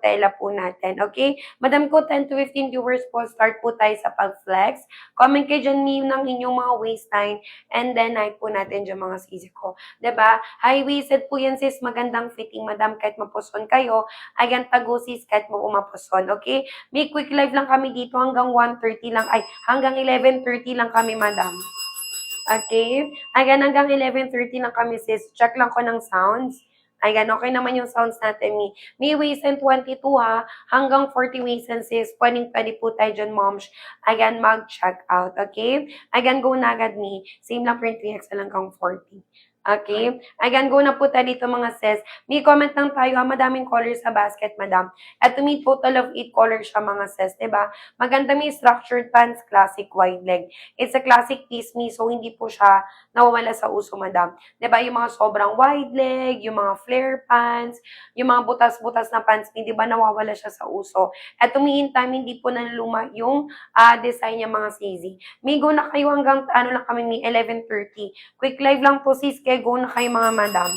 tela po natin. Okay? Madam ko, 10 to 15 viewers po, start po tayo sa pag-flex. Comment kayo dyan ng inyong mga waistline and then height po natin dyan mga sisi ko. 'Di ba? High-waisted po yan sis, magandang fitting madam kahit mapuson kayo. Ayan, tago sis kahit mo umapuson. Okay? May quick live lang kami dito hanggang 1:30 lang, ay hanggang 11:30 lang kami madam. Okay? Ayan, hanggang 11:30 lang kami sis. Check lang ko ng sounds. Ayan, okay naman yung sounds natin. May waistline 22 ha, hanggang 40 waistline sis. Pwede po tayo dyan, moms. Ayan, mag-check out. Okay? Ayan, go na agad me. Same lang print 3XL hanggang 40. Okay? Ayan, go na po tayo dito mga sis. May comment lang tayo ha, madaming colors sa basket, madam. Ito may total of 8 colors siya mga sis, diba? Maganda may structured pants, classic wide leg. It's a classic piece me, so hindi po siya nawawala sa uso, madam. Diba? Yung mga sobrang wide leg, yung mga flare pants, yung mga butas-butas na pants me, diba nawawala siya sa uso. At meantime, hindi po naluluma yung design niya mga sisi. May go na kayo hanggang ano lang kami, may 11:30. Quick live lang po sis, kaya go na kayo mga madam.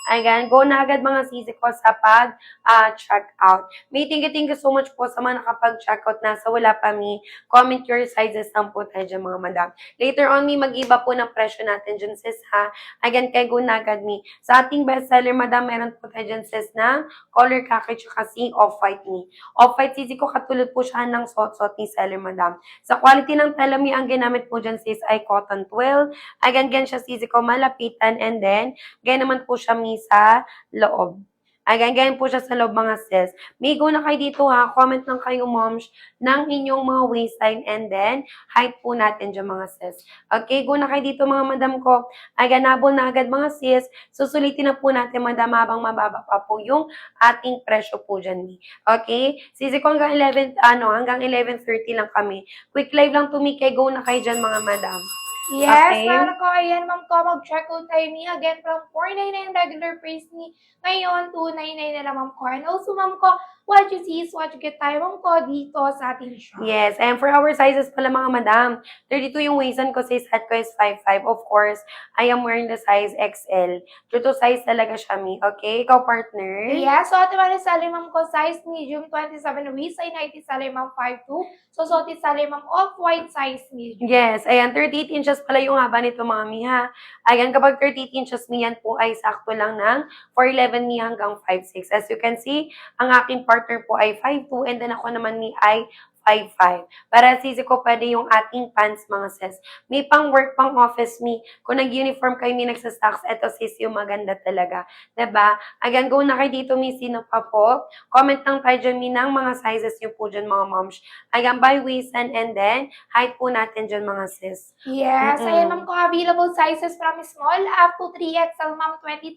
Ayan, go na agad mga sisi ko sa pag-check out. May thank you so much po sa mga nakapag-check out na sa wala pa mi. Comment your sizes lang po tayo dyan mga madam. Later on, may mag-iba po ng presyo natin dyan sis ha. Ayan, kay go na agad mi. Sa ating bestseller madam, meron po tayo dyan sis na color khaki tsaka si off-white mi. Off-white sisi ko katulad po siya ng suot-suot ni seller madam. Sa quality ng tela mi, ang ginamit po dyan sis ay cotton twill. Ayan, gan siya sisi ko malapitan and then, ganyan naman po siya mi sa loob. Ayan, ganyan po siya sa loob mga sis. May go na kayo dito ha. Comment lang kayo moms ng inyong mga waistline and then height po natin dyan mga sis. Okay, go na kayo dito mga madam ko. Ayan, nabol na agad mga sis. Susulitin na po natin madam habang mababa pa po yung ating presyo po dyan. Okay? Sisi ko hanggang 11:30 lang kami. Quick live lang tumikay. Go na kayo dyan mga madam. Yes, Okay. para ko, ayan, ma'am ko, mag-check out tayo me again from 499 regular price ni ngayon, 299 na lang, ma'am ko. And also, ma'am ko, what you see is what you get tayo, ma'am ko, dito sa ating shop. Yes, and for our sizes pala mga madam, 32 yung waistan ko, sis, hat ko is 5'5". Of course, I am wearing the size XL. True to size talaga siya, mi. Okay, ikaw partner? Yeah, so ate man sali ma'am ko, size medium, 27 waist, ay 90 sali ma'am 5'2". So, suotin sali ma'am off-white size medium. Yes, ayan, 38 inches pala yung haba nito, mami, ha. Ayan, kapag 38 inches mi, yan po ay sakto lang ng 4'11 mi hanggang 5'6". As you can see, ang aking partner po ay 5'2", and then ako naman mi ay 5'5". Para sisi ko, pwede yung ating pants, mga sis. May pang work, pang office mi. Kung nag-uniform kayo mi nagsastocks, eto sis yung maganda talaga. Diba? Ayan, go na kayo dito mi, sino pa po? Comment lang tayo dyan mi ng mga sizes nyo po dyan, mga moms. Ayan, by waistline and then height po natin dyan mga sis. Yes, ayan ma'am ko, available sizes from small up to 3XL ma'am 22,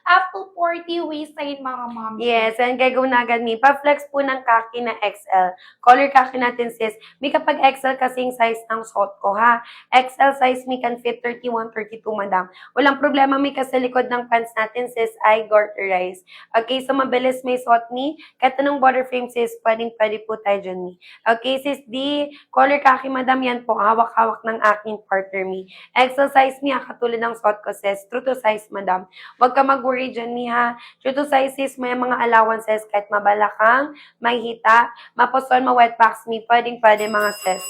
up to 40 waist size mga ma'am. Yes, and gagawin na agad mi. Pa-flex po ng kaki na XL. Color kaki natin sis. May kapag XL kasing size ng suot ko ha. XL size mi can fit 31, 32 madam. Walang problema mi kasi likod ng pants natin sis ay garterized. Okay, so mabilis may suot mi. Kahit anong border frame sis, pwede po tayo dyan mi. Okay, sis, di color kaki madam yan po. Hawak-hawak ng aking partner mi. XL size mi ha, katulad ng suot ko sis. True to size madam. Huwag ka mag-worry dyan mi ha. True to size sis, may mga allowances kahit mabalakang, may hita, mapuson, ma-wet box me, pwede mga sis.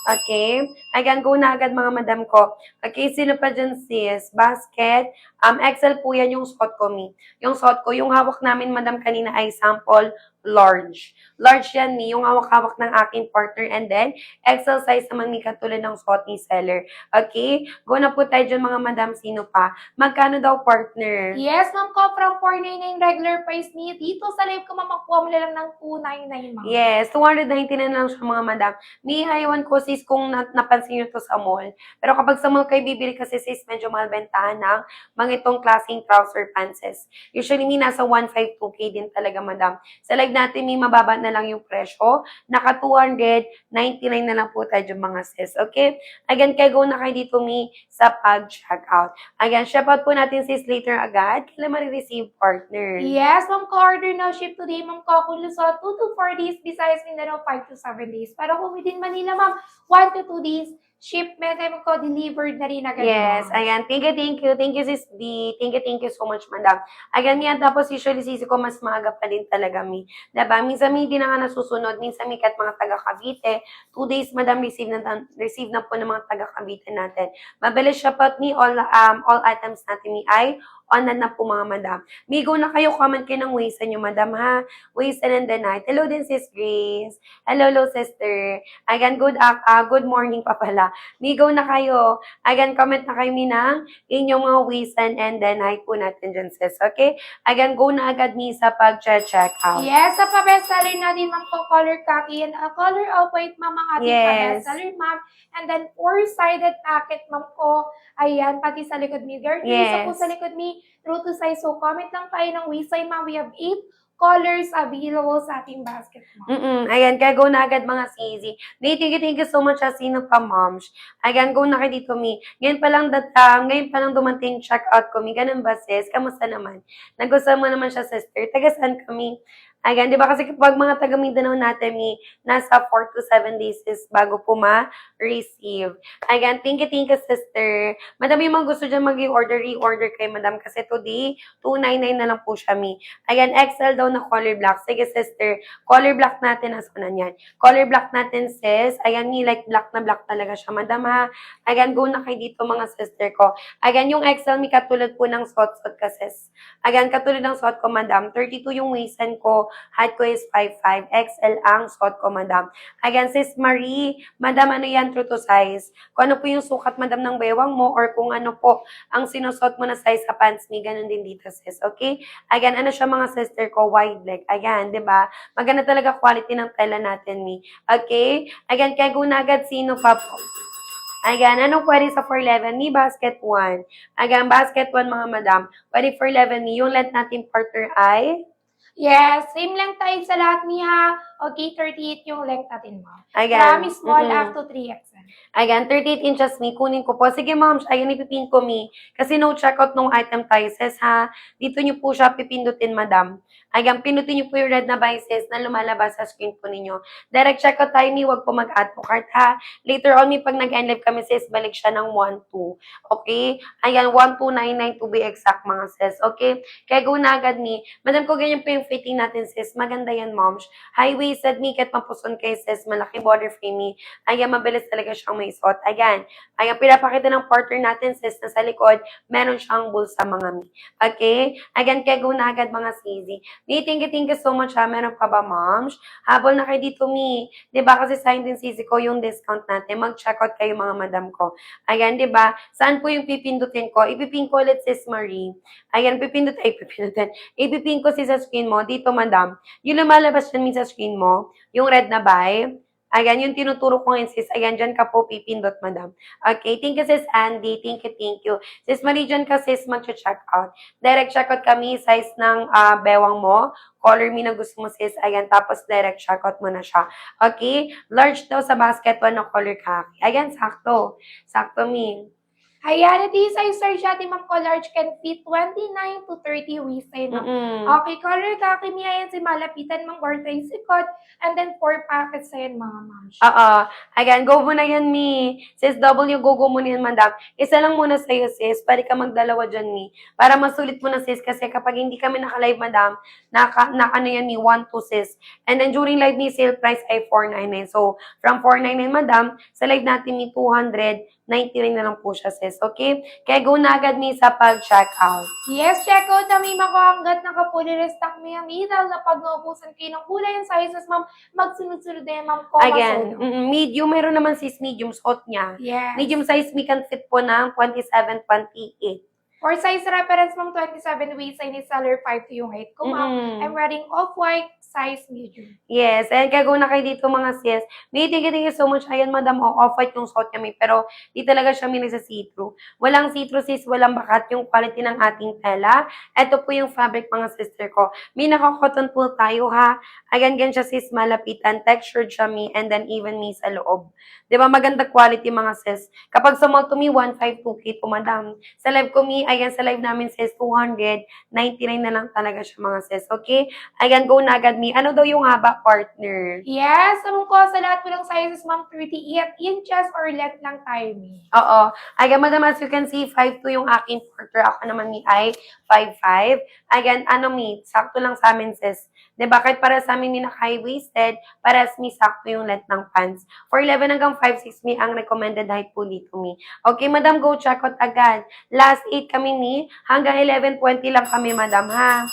Okay? Ayan, go na agad mga madam ko. Okay, sino pa dyan sis? Basket. XL po yan yung suot ko mi. Yung suot ko, yung hawak namin madam kanina ay sample large. Large yan mi, yung hawak-hawak ng aking partner. And then, XL size naman mi katulad ng suot ni seller. Okay? Go na po tayo dyan mga madam, sino pa? Magkano daw partner? Yes, ma'am ko, from 499 regular price ni dito sa live ko, ma'am, makuha mo lang ng 299 ma'am. Yes, 299 lang siya mga madam. May iwan ko sis kung napansin nyo to sa mall. Pero kapag sa mall kayo bibili kasi sis, medyo mahal bentahan ng mga itong klaseng trouser pantses. Usually, may nasa 152K din talaga madam. Sa live natin, may mababa na lang yung presyo. Naka 299 na lang po tayo dyan mga sis. Okay? Again, kaya go na kayo dito mi sa pag-check out. Again, ship out po natin sis later agad. Kailan ma-receive partner? Yes, ma'am ko, order now, ship today, ma'am ko, kung Luzon, 2 to 4 days, Visayas, Mindanao, 5 to 7 days. Pero kung within Manila, ma'am, 1 to 2 days, shipment ay ko delivered na rin agad. Yes, ma'am. ayan. Thank you. Thank you, Sis B. Thank you so much, madam. Ayan, yan. Tapos usually, sisi ko, mas maaga pa din talaga, mi. Diba? Minsan, mi, hindi na nga nasusunod. Minsan, mi, kahit mga taga Cavite. 2 days, madam, receive na po ng mga taga Cavite natin. Mabilis siya, but mi, all items natin, mi, ay on na po, mga madam. Mi, go na kayo, comment kayo ng ways nyo, madam, ha? Ways and the night. Hello din, Sis Grace. Hello, sister. Ayan, good morning pa pala. Mi, go na kayo. Again, comment na kayo ng inyong mga ways and then height po natin dyan, sis. Okay? Again, go na agad mi sa pag-check out. Yes, sa pa-bestseller natin, ma'am, ko color khaki and a color of white, ma'am, ang ating Yes. pa-bestseller, ma'am. And then, 4-sided packet, ma'am, ko. Ayan, pati sa likod mi. There Yes. po sa likod mi, true to size. So, comment lang tayo ng waistline, ma'am. We have 8 colors available sa ating basket, ma'am. Ayan, kaya go na agad mga sisi. Thank you so much sa sino pa, moms. Ayan, go na kayo dito, mi. Ngayon pa lang dumating check out ko, mi. Ganun ba, sis? Kamusta naman? Nagustuhan mo naman siya, sister. Taga saan kami? Ayan, di ba kasi kapag mga taga Mindanao natin, mi, nasa 4 to 7 days is bago po ma-receive. Ayan, thank you, sister. Madam, yung mga gusto dyan mag-order, re-order kay madam kasi today, 299 na lang po siya, mi. Ayan, XL daw na color black. Sige, sister. Color black natin, asan na yan? Color black natin, sis. Ayan, mi, like black na black talaga siya, madam, ha? Ayan, go na kayo dito, mga sister ko. Ayan, yung XL, mi, katulad po ng suot-suot ka, sis. Ayan, katulad ng suot ko, madam. 32 yung waistan ko. Height ko is 5'5". XL ang suot ko, madam. Ayan, sis Marie. Madam, ano yan, true to size? Kung ano po yung sukat, madam, ng bewang mo or kung ano po ang sinusot mo na size sa pants, mi, ganun din dito, sis. Okay? Ayan, ano siya, mga sister ko, wide leg. Ayan, di ba? Maganda talaga quality ng tela natin, mi. Okay? Ayan, kaya gunagad sino pa po. Ayan, anong pwede sa 411 mi? Basket 1. Ayan, basket 1, mga madam. Pwede 411 mi. Yung length natin partner ay? Yes, same lang tayo sa lahat niya. Okay, 38 yung length natin, ma'am. Ayan. Marami small up to 3XL. Ayan, 38 inches, mi. Kunin ko po. Sige, ma'am. Ayan, ipipin ko, mi. Kasi no checkout nung item tayo, sis, ha? Dito nyo po siya pipindutin, madam. Ayan, pinutin nyo po yung red na bices na lumalabas sa screen po ninyo. Direct checkout tayo, mi. Huwag po mag-add po cart, ha? Later on, mi, pag nag-end live kami, sis, balik siya ng 1-2. Okay? Ayan, 12992 to be exact, mga sis. Okay? Kaya go na agad, mi. Madam ko, ganyan po yung fitting natin, sis. Maganda yan, moms. High-waisted, mi. Kahit mapuson kayo, sis. Malaki body frame, mi. Ayan, mabilis talaga siyang may suot. Ayan. Ayan, pinapakita ng partner natin, sis, na sa likod, meron siyang bulsa, mga mi. Okay? Ayan, kaya go na agad, mga sisi. Mi, thank you so much, ha. Meron pa ba, moms? Habol na kayo dito, mi. Diba, kasi sa din sisi ko yung discount natin. Mag-checkout kayo, mga madam ko. Ayan, diba? Saan po yung pipindutin ko? Ipipin ko ulit, sis Marie. Ayan, pipindutin. Ipipin ko sa screen mo. Dito, madam. Yung lumalabas dyan, mi, sa screen mo. Yung red na buy. Ayan, yung tinuturo ko ngayon, sis. Ayan, dyan ka po pipindot, madam. Okay, thank you, sis Andy. Thank you. Sis Marie, dyan ka, sis, mag-check out. Direct checkout kami, size ng bewang mo. Color me na gusto mo, sis. Ayan, tapos direct checkout mo na siya. Okay? Large daw sa basket 1 na color khaki. Ayan, sakto. Sakto, mi. Ayan, ito yung size search natin, ma'am, ko large can fit 29 to 30 waistline, ma'am. Okay, color khaki niya yan si malapitan, ma'am, or tayo sikot, and then 4 packets sa yan, mga ma'am. Oo. Ayan, go mo na yan, mi. Sis W, go mo na yan, madam. Isa lang muna sa'yo, sis. Pwede ka magdalawa dyan, mi. Para masulit mo na, sis. Kasi kapag hindi kami naka-live, madam, ano yan, mi, 1-2, sis. And then during live, mi, sale price ay 499. So, from 499, madam, sa live natin, mi, 299 na lang po siya, sis. Okay? Kaya go na agad, mi, sa pag-check out. Yes, check out na may makahanggat na kapuli restock mo yung dahil na pag naubusan kayo ng kulay and sizes, ma'am, magsunod-sunod din, ma'am, ko. Again, medium, meron naman sis medium suot niya. Yes. Medium size, mi can fit po ng 27, 28. For size reference, ma'am, 27 waistline is seller 5 to yung height ko, ma'am. I'm wearing off-white, size medium. Yes, and kaya go na kayo dito, mga sis. May thank you so much. Ayan, madam, off-white yung suot niya, may. Pero di talaga siya mini sa see-through. Walang see-through, sis. Walang bakat yung quality ng ating tela. Ito po yung fabric, mga sister ko. May naka-cotton po tayo, ha. Ayan, gan siya, sis, malapitan. Textured siya, mi. And then even mi sa loob. Di ba, maganda quality, mga sis. Kapag sa mall to mi, 152K to, madam. Sa live ko, mi, ayan, sa live namin sis, 299 na lang talaga siya mga sis. Okay? Ayan, go na agad me. Ano daw yung haba, partner? Yes, sabi ko sa lahat po ng sizes, ma'am, 38 inches or length lang tayo, mi. Oo. Ayan, madam, as you can see, 5'2 yung aking partner. Ako naman ni ay 5'5. Ayan, ano mi, sakto lang sa amin sis. 'Di ba? Kahit para sa amin mi naka-high-waisted, pares mi sakto yung length ng pants. For 11 hanggang 5'6 mi ang recommended height po dito mi. Okay, madam, go check out agad. Last 8 kami mi, hanggang 11:20 lang kami, madam, ha?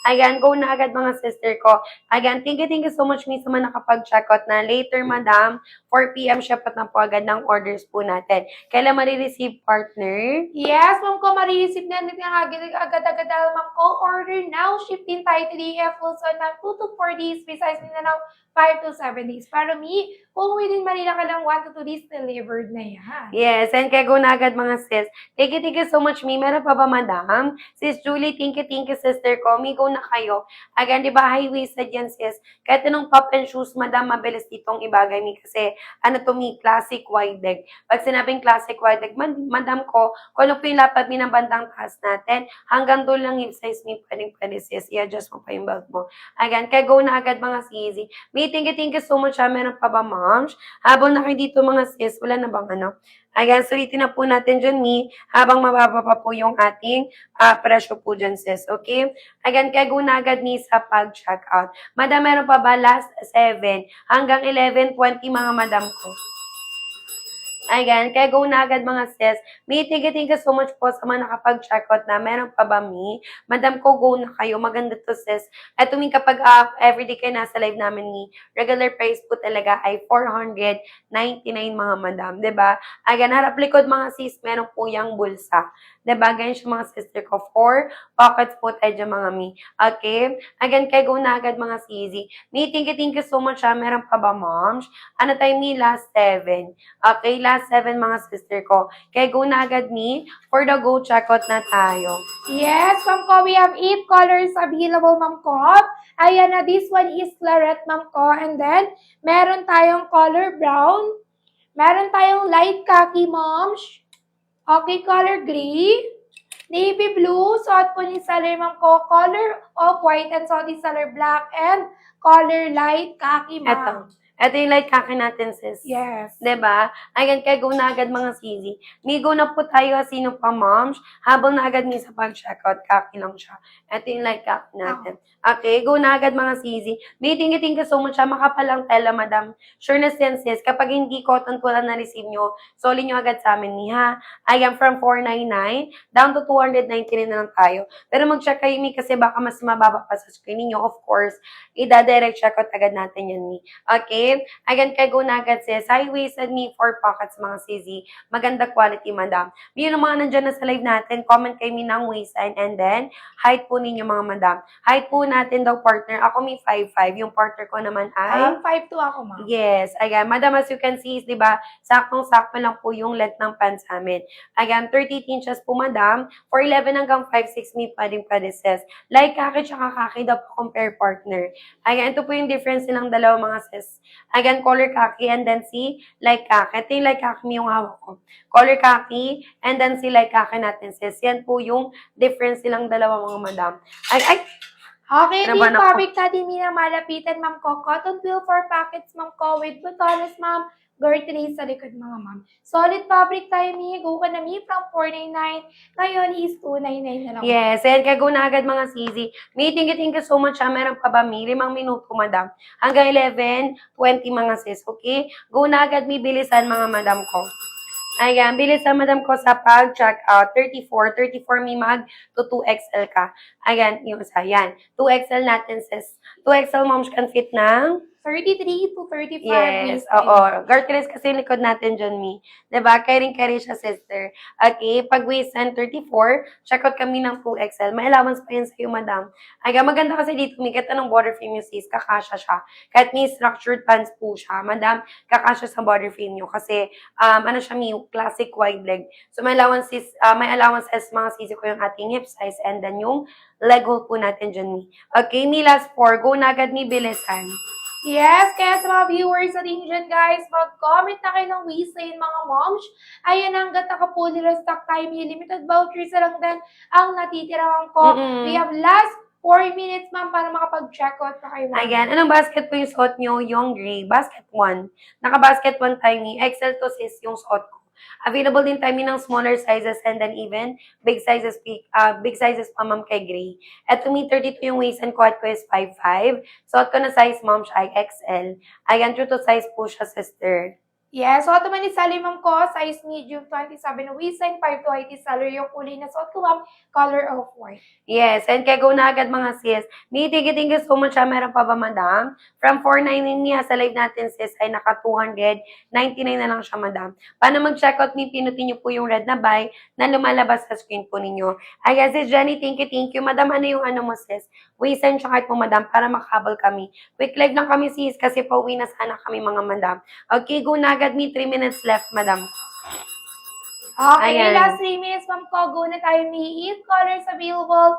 Ayan, go na agad mga sister ko. Ayan, thank you so much mi sa mga nakapag-checkout na later, madam. 4 p.m. shipot na po agad ng orders po natin. Kailan marireceive, partner? Yes, ma'am ko, marireceive na natin agad-agad ma'am ko. Order now. Ship din tayo to DF also ng 2 to 4 days. Besides nila now, 5 to 7 days. Para me, kung within Manila ka lang 1 to 2 days, delivered na yan. Yes, and kaya go na agad mga sis. Thank you so much, mi. Meron pa ba, madam? Sis Julie, thank you, sister ko. Mi, go na kayo. Again, di ba, high-waisted yan, sis. Kahit anong top and shoes, madam, mabilis ditong ibagay, mi. Kasi, ano to, mi, classic wide leg. Pag sinabing classic wide leg, madam ko, kung ano po yung lapad, mi, ng bandang taas natin, hanggang doon lang hip size, mi, pwede, sis. I-adjust mo pa yung belt mo. Again, kaya go na agad, mga sisi. Mi, thank you so much, ha. Meron pa ba, moms? Habang na kayo dito, mga sis, wala na bang ano? Ayan, sulitin na po natin dyan, Mi, habang mababa pa po yung ating presyo po dyan, sis. Okay? Ayan, kaya go na agad, Mi, sa pag-check out. Madam, meron pa ba last 7 hanggang 11:20, mga madam ko? Ayan, kaya go na agad mga sis. Mi, thank you so much po sa mga nakapag-checkout na. Meron pa ba, Mi? Madam ko, go na kayo. Maganda to, sis. Eto, Mi, kapag everyday kayo nasa live namin, Mi, regular price po talaga ay 499, mga madam. ba? Diba? Ayan, harap likod mga sis, meron po yung bulsa. Diba? Ganyan siya mga sister ko. 4 pockets po tayo dyan, mga Mi. Okay? Again, kaya go na agad mga sisi. Mi, thank you so much, ha. Meron pa ba, moms? Ano tayo, Mi? Last 7. Okay, last 7 mga sister ko. Kaya go na agad, Mi. For the go, checkout na tayo. Yes, ma'am ko, we have 8 colors available, ma'am ko. Ayan na, this one is claret, ma'am ko. And then, meron tayong color brown. Meron tayong light khaki, moms. Okay, color gray. Navy blue, suot po ni seller, ma'am ko. Color of white and suot ni seller black. And color light khaki, ma'am. Ito yung light kaki natin, sis. Yes. Diba? Ayan, kaya go na agad mga sisi. Mi, go na po tayo, sino pa, moms? Habang na agad mi sa pag-checkout, kaki lang siya. Ito yung light kaki natin. Okay, go na agad mga sisi. Mi, thank you so much, ha. Makapalang tela, madam. Sure na sin, sis. Kapag hindi cotton po lang na-receive nyo, solid nyo agad sa amin, mi, ha? Ayan, from 499 down to 299 na lang tayo. Pero mag-check kayo, mi, kasi baka mas mababa pa sa screen ninyo. Of course, ida-direct checkout agad natin yan, mi. Okay? Again, kay go na agad sis. High-waisted, mi, 4 pockets, mga sisi. Maganda quality, madam. Mi, yung mga nandyan na sa live natin, comment kayo mi ng waistline and then height po ninyo, mga madam. Height po natin daw, partner. Ako mi 5'5". Yung partner ko naman ay 5'2" ako, ma'am. yes. Ayan, madam, as you can see, di ba, saktong-sakto lang po yung length ng pants namin. Ayan, 38 inches po, madam. For 11 hanggang 5'6", mi, pwede, sis. Like kaki tsaka kaki daw po compare, partner. Ayan, ito po yung difference nilang dalawa, mga sis. Ayan, color kaki and then si light kaki. Ito yung light kaki mi yung hawak ko. Color kaki and then si light kaki natin, sis. Yan po yung difference nilang dalawa, mga madam. Ay! Okay, Ano ito ba yung na- fabric natin, Mina, malapitan, ma'am ko. Cotton twill 4 packets, ma'am ko, with butones, ma'am. Girtly sa likod, mga ma'am. Solid fabric tayo, Mi. Go ka na, Mi, from 499. Ngayon is 299 na lang. Yes, and kaya go na agad, mga sisi. Mi, thank you so much, ha. Meron pa ba, Mi? 5 minuto, madam. Hanggang 11:20, mga sis, okay? Go na agad, Mi, bilisan, mga madam ko. Ayan, bilisan, madam ko, sa pag-check out. 34 mi mag to 2XL ka. Ayan, yung isa, yan. 2XL natin, sis. 2XL, moms can fit ng 33 to 35. yes, oo. Garteries kasi yung likod natin dyan, Mi. Diba? Carry siya, sister. Okay, pag waistline 34, check out kami ng 2XL. May allowance pa yan sa'yo, madam. Ay, maganda kasi dito, Mi, kahit anong border frame yung sis, kakasya siya. Kahit may structured pants po siya, madam, kakasya sa border frame nyo. Kasi, ano siya, Mi, classic wide leg. So, may allowance as mga sisi ko yung ating hip size and then yung leg hole po natin dyan, Mi. Okay, Mi, last 4. Go na agad, Mi, bilisan. Yes, kaya sa mga viewers natin dyan guys, mag-comment na kayo ng Wasteland mga moms. Ayan, hanggat naka-fully restock tayo, may limited vouchers na lang din ang natitirahan ko. Mm-mm. We have last 4 minutes ma'am para makapag-check out na kayo ma'am. Ayan, anong basket po yung suot nyo? Yung gray. Basket 1. Naka-basket 1 tayo ni XL to sis yung suot ko. Available din tayo ng smaller sizes and then even big sizes pa ma'am kay gray. At me 32 yung waist and quad ko is 5'5". Suot ko na size ma'am siya ay XL. Ayan, true to size po siya sister. Yes, so ito man isali ma'am ko, size medium 27 waistline, 5 to height salary yung kulay na suot ko ma'am, color of white. Yes, and kaya go na agad mga sis. May thank you so much. Meron pa ba madam? From 499 niya sa live natin sis ay naka 299 na lang siya madam. Paano mag-check out ni pinutin niyo po yung red na buy na lumalabas sa screen po ninyo. Ayan sis Jenny, thank you. Madam, ano yung ano mo sis? Waistline siya kahit po madam para makahabol kami. Quick live lang kami sis kasi pauwi na sana kami mga madam. Okay, go na agad me 3 minutes left madam. Okay, Ayan. last 3 minutes, ma'am ko. Go na tayo. May 8 colors available.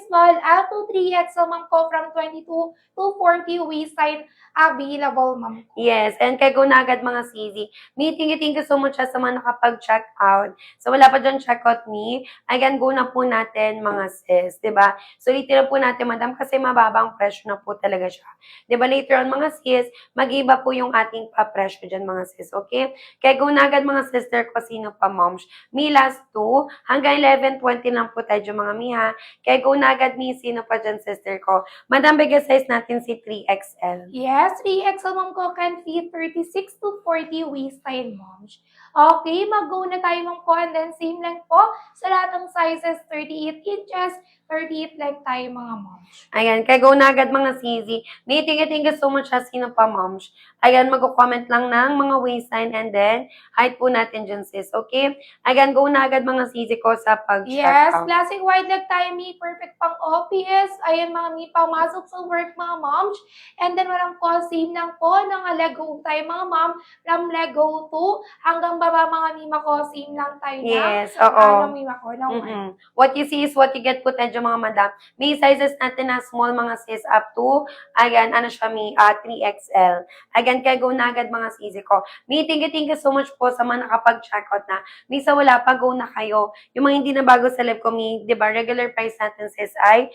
Small, up to 3XL, ma'am ko, from 22 to 40 waistline available, ma'am. Yes, and kay go na agad mga CZ. Me, thank you so much sa mga nakapag-check out. So, wala pa dyan check out me. Again, go na po natin mga sis, di ba? So, itira po natin, madam, kasi mababang presyo na po talaga siya. Di ba, later on mga sis, mag-iba po yung ating pa-presyo dyan mga sis, okay? Kaya go na agad mga sister ko, sino pa moms. Me, last 2, hanggang 11:20 lang po tayo dyan mga miha. Kaya go na agad me, sino pa dyan sister ko. Madam, bigay size natin si 3XL. Yes, 3XL, ma'am ko, can fit 36 to 40 waistline, moms. Okay, mag-go na tayo, ma'am ko, and then same lang po sa lahat ng sizes, 38 inches, 38 like tayo, mga moms. Ayan, kaya go na agad mga CZ. May thank you so much sa sino pa moms. Ayan, mag-comment lang ng mga waistline and then height po natin dyan sis, okay? Ayan, go na agad mga CZ ko sa pag-check Yes, out. classic wide leg tayo, mi. Perfect pang office. Ayan, mga mi, pamasok sa work, mga moms. And then, walang po, same lang po, ng Lego tayo, mga mom. From Lego 2 hanggang baba, mga mima ko, same lang tayo na. Yes, oo. Ng mima ko, ng Mm-mm. What you see is what you get po tayo mga madam. May sizes natin na small mga sis up to, ayan, ano siya mi, 3XL. Ayan, kaya go na agad mga sis ko. May thank you so much po sa mga nakapag-check out na. May sa wala pa, go na kayo. Yung mga hindi na bago sa live ko, mi, di ba, regular price natin sis ay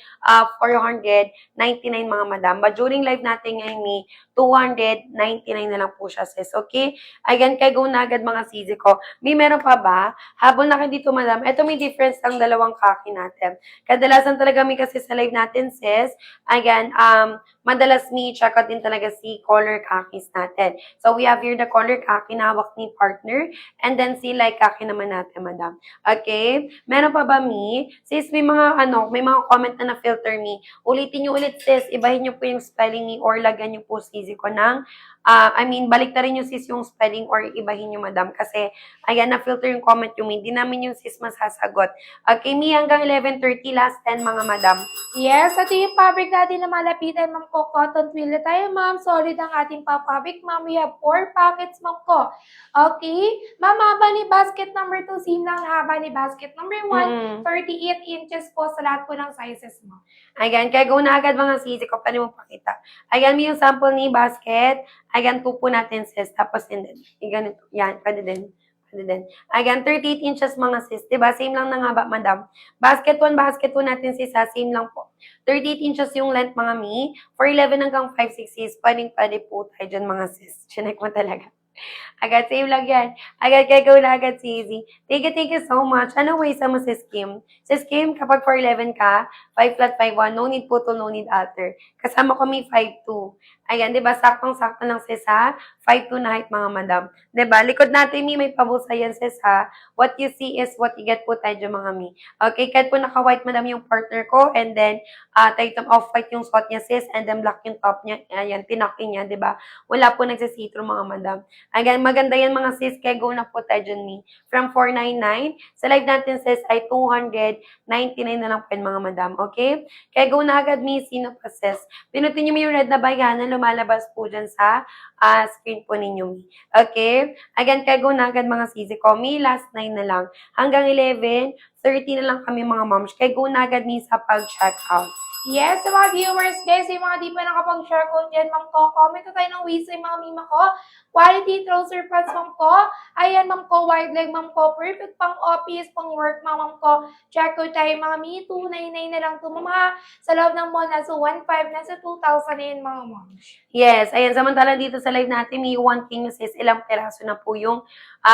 499 mga madam. But during live natin ngayon, mi, 299 na lang po siya sis, okay? Ayan, kaya go na agad mga sis ko. May meron pa ba? Habol na kayo dito madam, ito may difference ng dalawang kaki natin. Kadalasan talaga may kasi sa live natin sis, ayan, madalas may check out din talaga si color kakis natin. So we have here the color kaki na hawak ni partner and then si light kaki naman natin madam. Okay? Meron pa ba mi? Sis, may mga may mga comment na na-filter mi. Ulitin nyo ulit sis, ibahin nyo po yung spelling ni or lagyan nyo po sis ko ng baliktarin nyo sis yung spelling or ibahin nyo madam kasi ayan, na-filter yung comment yung hindi namin yung sis masasagot. Okay, mi hanggang 11:30 last 10 mga madam. Yes, ito yung fabric natin na malapitan, ma'am ko. Cotton twill na tayo, ma'am. Solid ang ating fabric, ma'am. We have 4 packets, ma'am ko. Okay? Ma'am, haba ni basket number 2. Same lang haba ni basket number 1. 38 inches po sa lahat po ng sizes, ma'am. Ayan, kaya go na agad mga sisi ko. Pwede mo pakita. Ayan, may yung sample ni basket. Ayan, 2 po natin sis. Tapos din. Ganito. Yan, pwede din. Ayan, 38 inches mga sis. Diba? Same lang ng haba, madam. Basket 1 natin sis ha. Same lang po. 38 inches yung length mga mi. For 11 hanggang 5'6" sis. Pwede po tayo dyan mga sis. Chinek mo talaga. Agad, save lang yan. Agad, kaya go na agad si Izzy. Thank you so much. Ano way sa mo, Sis Kim? Sis Kim, kapag 4'11 ka, 5 flat 5'1", no need putol, no need alter. Kasama ko may 5'2". Ayan, di ba? Saktong-sakto ng sis ha. 5'2" na height, mga madam. Di ba? Likod natin, may pabusa yan, sis ha. What you see is what you get po tayo dyan, mga mi. Okay, kahit po naka-white, madam, yung partner ko. And then, tight off-white yung suot niya, sis. And then, black yung top niya. Ayan, tinakin niya, di ba? Wala po nagsisitro, mga madam. Again, maganda yan mga sis, kaya go na po tayo dyan, mi. From 499, sa live natin sis ay 299 na lang po yan, mga madam, okay? Kaya go na agad, mi, sino pa sis? Pinutin nyo mi yung red na bayan na lumalabas po dyan sa screen po ninyo, mi. Okay? Again, kaya go na agad mga sis ko, mi, last 9 na lang. Hanggang 11, 30 na lang kami mga moms. Kaya go na agad, mi, sa pag-check out. Yes, sa mga viewers, guys, yung mga di pa nakapag-share ko dyan, ma'am ko, comment na tayo ng ways yung mga mima ko. Quality trouser pants, ma'am ko. Ayan, ma'am ko, wide leg, ma'am ko. Perfect pang office, pang work, ma'am ko. Check ko tayo, mga mi, 299 na lang ito, ma'am ha. Sa loob ng mall, nasa 1,500, nasa 2,000 na yun, mga ma'am. Yes, ayan, samantala dito sa live natin, may 1 king sis, ilang peraso na po yung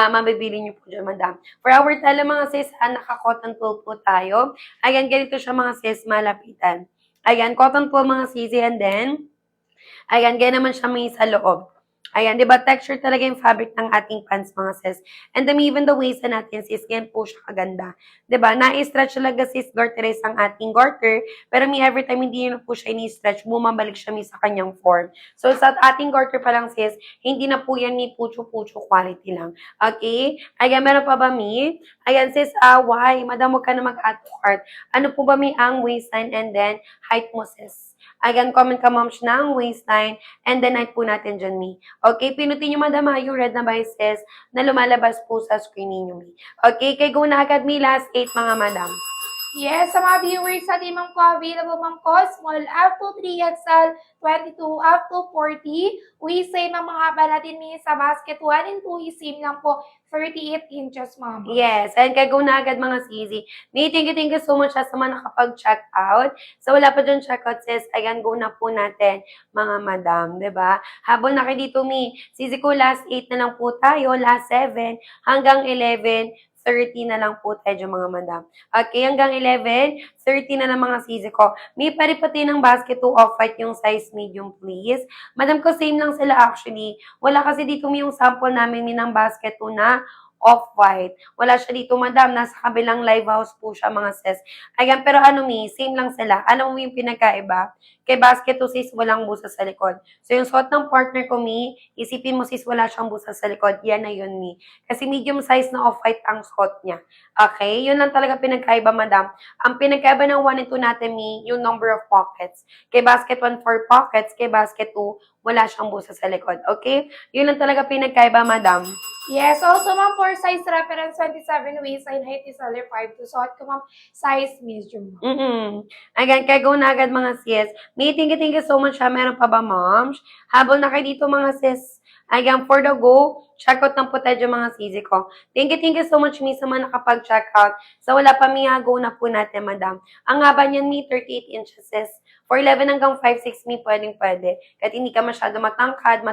mabibili niyo po dyan, madam. For our tala mga sis, naka-cotton wool po tayo. Ayan, ganito siya mga sis, malapitan. Ayan, cotton wool mga sisi, and then, ayan, ganyan naman siya may sa loob. Ayan, di ba, texture talaga yung fabric ng ating pants, mga sis. And then, even the waist na natin, sis, ganyan po siya kaganda. Di ba, na-stretch talaga, sis, garterized ang ating garter, pero may every time hindi na po siya ini-stretch, bumabalik siya may sa kanyang form. So, sa ating garter pa lang, sis, hindi na po yan ni pucho-pucho quality lang. Okay? Ayan, meron pa ba, mi? Ayan, sis, why? Madam, huwag ka na mag-add to cart. Ano po ba, mi, ang waistline and then height mo, sis? Ayan, comment ka, moms, ng waistline and then height po natin dyan, mi. Okay, pinutin nyo, madam, yung red na bices na lumalabas po sa screen ninyo, mi. Okay, kay go na agad, mi, last 8, mga madam. Yes, sa mga viewers sa ma'am ko, available ma'am ko, small up to 3XL, 22 up to 40. We say ma'am, mga haba natin mi sa basket 1 and 2 same lang po, 38 inches ma'am. Yes, and kay go na agad, mga sisi. Mi, thank you so much sa mga nakapag-check out. So, wala pa dyan check out, sis. Ayan, go na po natin, mga madam, di ba? Habol na kayo dito, mi. Sisi ko, last 8 na lang po tayo, last 7, hanggang 11, 30 na lang po tayo, mga madam. Okay, hanggang 11, 30 na lang mga sisi ko. May pati ng basket to off-white yung size medium, please. Madam ko, same lang sila actually. Wala kasi dito yung sample namin ng basket to na off-white. Wala siya dito, madam. Nasa kabilang live house po siya, mga sis. Ayan, pero ano, mi, same lang sila. Alam mo yung pinagkaiba? Kay basket to, sis, walang busa sa likod. So, yung suot ng partner ko, mi, isipin mo, sis, wala siyang busa sa likod. Yan na yun, mi. Kasi medium size na off-white ang suot niya. Okay? Yun lang talaga pinagkaiba, madam. Ang pinagkaiba ng 1 and 2 natin, mi, yung number of pockets. Kay basket 1, 4 pockets. Kay basket 2, wala siyang busa sa likod. Okay? Yun lang talaga pinagkaiba, madam. Yes, also ma'am, for size reference, 27 waist and height is only 5 to suot ko ma'am, size medium ma'am. Again, kaya go na agad, mga sis. May thank you so much, ha. Meron pa ba, moms? Habol na kayo dito, mga sis. Again, for the go, check out ng po tayo, mga sisi ko. Thank you so much, mi, sa mga nakapag-check out. So, wala pa, mi, go na po natin, madam. Ang haba niyan, mi, 38 inches, sis. For 11 hanggang 5'6", mi, pwedeng-pwede. Kahit hindi ka masyado matangkad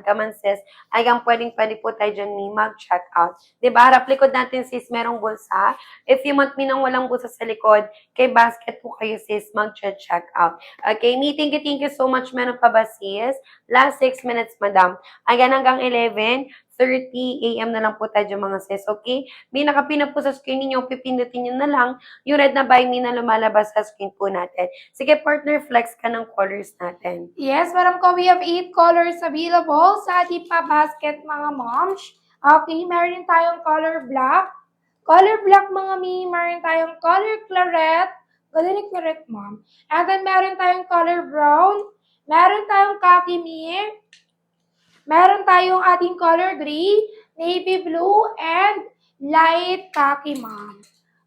ka man, sis. Again, pwedeng-pwede po tayo dyan, mi, mag-check out. Diba? Harap likod natin, sis, merong bulsa. If you want, mi, nang walang bulsa sa likod, kay basket po kayo, sis, mag-check out. Okay, mi, thank you so much. Meron pa ba, sis? Last 6 minutes, madam. Ayan, hanggang 11:30 a.m. na lang po tayo, mga sis. Okay? May nakapin na po sa screen ninyo. Pipindutin nyo na lang yung red na buy me na lumalabas sa screen po natin. Sige, partner, flex ka ng colors natin. Yes, madam ko, we have 8 colors available sa ating pa basket mga moms. Okay, meron din tayong color black. Color black, mga mi, meron tayong color claret. Ganda ni claret, ma'am. And then, meron tayong color brown. Meron tayong khaki, mi. Meron tayong ating color gray, navy blue, and light khaki, ma'am.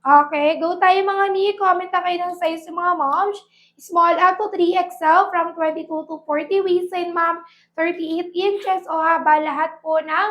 Okay, go tayo, mga ni. Comment na kayo ng size ng mga moms. Small up to 3XL from 22 to 40 waistline, ma'am. 38 inches o haba lahat po ng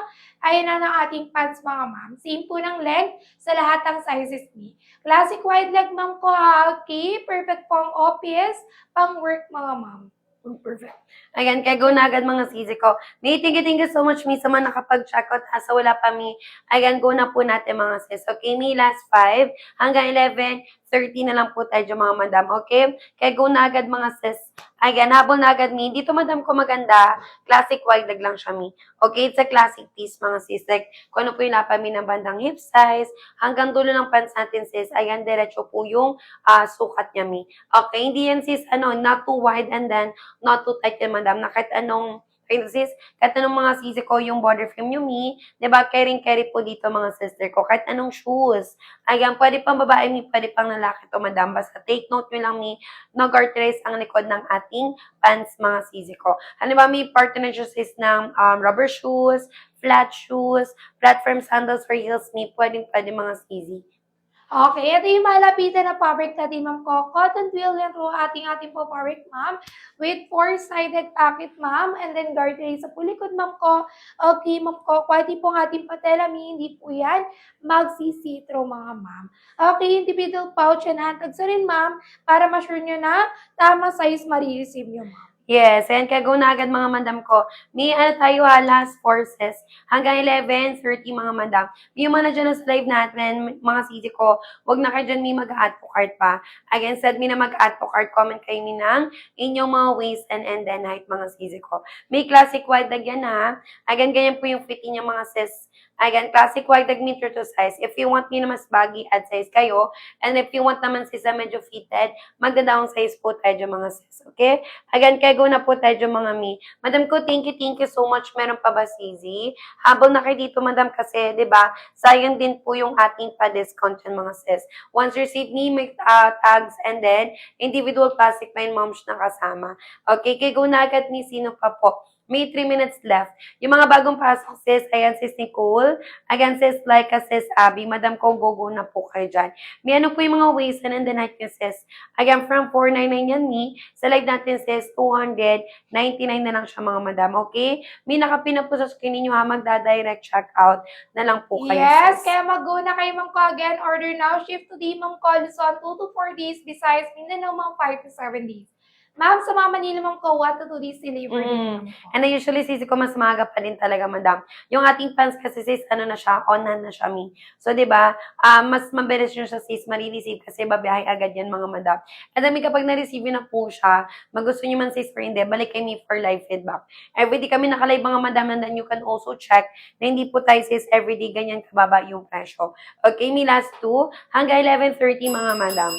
ayan na ng ating pants, mga ma'am. Same po ng leg sa lahat ng sizes ni. Classic wide leg, ma'am ko. Okay, perfect pang office, pang work, mga ma'am. Perfect. Ayan, kaya go na agad, mga sisi ko. May thank you so much, mi, sa mga nakapag-check out. Ha, sa wala pa, mi. Ayan, go na po natin, mga sis. Okay, mi, last 5 hanggang 11:30 na lang po tayo, mga madam. Okay? Kaya go na agad, mga sis. Ayan, habol na agad, mi. Dito, madam ko, maganda. Classic wide leg lang siya, mi. Okay, it's a classic piece, mga sis. Like, kung ano po yung lapa, mi, ng bandang hip size, hanggang dulo ng pants natin, sis. Ayan, diretso po yung sukat niya, mi. Okay, hindi yan, sis, not too wide and then not too tight yan, madam, na kahit anong mga sisi ko, yung border frame nyo, mi, diba, carry po dito, mga sister ko, kahit anong shoes. Ayan, pwede pang babae, mi, pwede pang lalaki to, madam. Basta take note nyo lang, mi, nag-garterize ang likod ng ating pants, mga sisi ko. Halimbawa, mi, partner sis ng rubber shoes, flat shoes, platform sandals for heels, mi, pwede mga sisi. Okay, ito yung malapitan na fabric natin, ma'am ko. Cotton twill yan po ating po fabric, ma'am. With four-sided pocket, ma'am. And then garter sa pulikod, ma'am ko. Okay, ma'am ko. Quality po ang ating patelami. Hindi po yan magsisitro, mga ma'am. Okay, individual pouch and handtags na rin, ma'am. Para ma-sure nyo na tama size marireceive nyo, ma'am. Yes, and kaya go na agad mga madam ko. May ano tayo last forces hanggang 11:30 mga madam. May mga na dyan sa live natin, mga sisi ko, wag na kayo dyan may mag-add to cart pa. Again, said me na mag-add to cart, comment kayo mi ng inyong mga waist and then height mga sisi ko. May classic wide leg yan ha. Again, ganyan po yung fit niya mga sis. Again, classic wide leg meter to size. If you want me na mas baggy, add size kayo. And if you want naman sis na medyo fitted, magda-down size po tayo mga sis. Okay? Again, kaya go na po tayo mga mi. Madam ko, thank you so much. Meron pa ba, Sizi? Habang na kayo dito, madam, kasi, di ba, sayang din po yung ating pa-discount yan, mga sis. Once receive me, may tags, and then, individual plastic pa yung moms na kasama. Okay, kaya go na agad ni sino pa po. May 3 minutes left. Yung mga bagong pasok, sis, ayan, sis Nicole. Again, sis Laika, sis Abby. Madam ko, go na po kayo dyan. May ano po yung mga waist and the night nyo, sis. Again, from 499 yan, ni. Sa live natin, sis, 299 na lang siya, mga madam. Okay? May nakapin na po sa screen ninyo, ha. Magda-direct checkout na lang po kayo, Yes, sis. kaya mag-go na kayo, ma'am ko. Again, order now. Shift today, ma'am ko. Luzon, 2 to 4 days. Besides, Mindanao, ma'am, 5 to 7 days. Ma'am, sa mga Manila, ma'am ko, 1 to 2 days delivery. Mm. And then usually, sisi ko, mas maaga pa din talaga, madam. Yung ating pants kasi, sis, ano na siya, on-hand na siya, mi. So, di ba, mas mabilis nyo siya, sis, marireceive kasi babiyahe agad yan, mga madam. And then, kapag na-receive nyo na po siya, magusto nyo man, sis, or hindi, balik kay me for live feedback. Everyday kami nakalive, mga madam, and then you can also check na hindi po tayo, sis, everyday ganyan kababa yung presyo. Okay, mi last two, hanggang 11:30, mga madam.